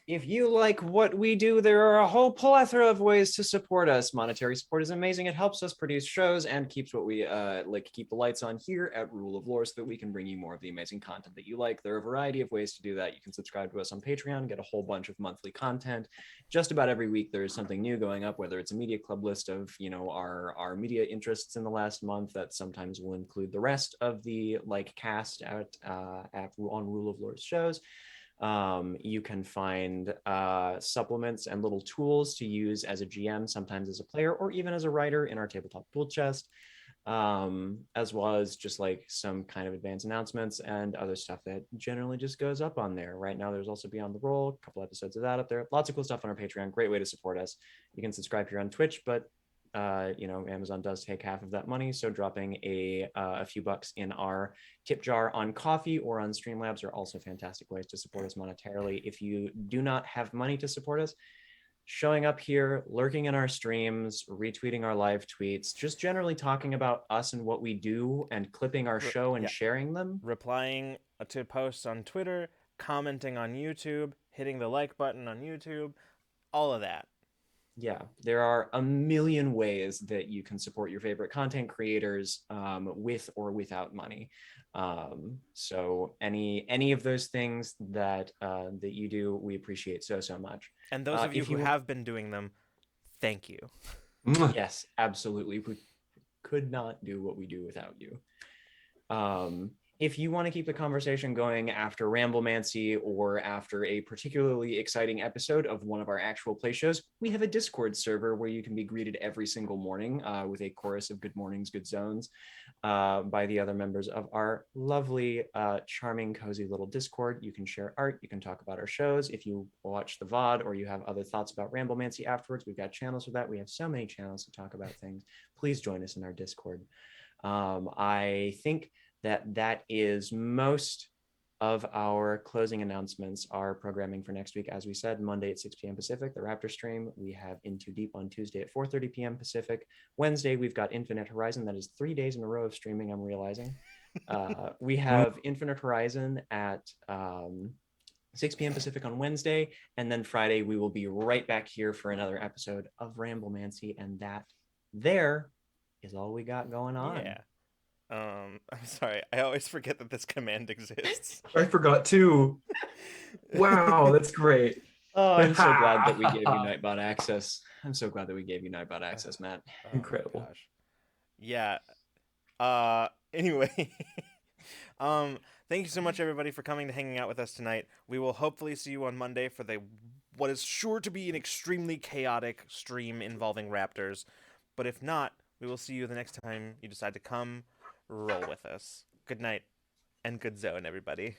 if you like what we do, there are a whole plethora of ways to support us. Monetary support is amazing. It helps us produce shows and keeps what we keep the lights on here at Rule of Lore so that we can bring you more of the amazing content that you like. There are a variety of ways to do that. You can subscribe to us on Patreon, get a whole bunch of monthly content. Just about every week there is something new going up, whether it's a media club list of, our media interests in the last month that sometimes will include the rest of the cast at on Rule of Lore's shows. You can find supplements and little tools to use as a GM, sometimes as a player, or even as a writer in our tabletop tool chest, as well as just some kind of advanced announcements and other stuff that generally just goes up on there. Right now, there's also Beyond the Roll, a couple episodes of that up there. Lots of cool stuff on our Patreon. Great way to support us. You can subscribe here on Twitch, but Amazon does take half of that money, so dropping a few bucks in our tip jar on coffee or on Streamlabs are also fantastic ways to support us monetarily. If you do not have money to support us, showing up here, lurking in our streams, retweeting our live tweets, just generally talking about us and what we do and clipping our show and Yeah. sharing them. Replying to posts on Twitter, commenting on YouTube, hitting the like button on YouTube, all of that. Yeah, there are a million ways that you can support your favorite content creators with or without money. So any of those things that you do, we appreciate so much. And those of you If who you have been doing them, thank you. yes, absolutely, we could not do what we do without you. If you want to keep the conversation going after Ramblemancy or after a particularly exciting episode of one of our actual play shows, we have a Discord server where you can be greeted every single morning with a chorus of good mornings, good zones by the other members of our lovely, charming, cozy little Discord. You can share art, you can talk about our shows. If you watch the VOD or you have other thoughts about Ramblemancy afterwards, we've got channels for that. We have so many channels to talk about things. Please join us in our Discord. I think that is most of our closing announcements. Are programming for next week, as we said, Monday at 6 p.m. Pacific, the Raptor stream. We have Into Deep on Tuesday at 4:30 p.m. Pacific. Wednesday, we've got Infinite Horizon. That is 3 days in a row of streaming, I'm realizing. We have Infinite Horizon at 6 p.m. Pacific on Wednesday. And then Friday, we will be right back here for another episode of Ramblemancy. And that there is all we got going on. Yeah. I'm sorry. I always forget that this command exists. I forgot too. Wow, that's great. Oh, I'm so glad that we gave you Nightbot access. I'm so glad that we gave you Nightbot access, Matt. Oh, Incredible. gosh. Yeah. Anyway. Thank you so much, everybody, for coming to hanging out with us tonight. We will hopefully see you on Monday for what is sure to be an extremely chaotic stream involving raptors. But if not, we will see you the next time you decide to come roll with us. Good night and good zone, everybody.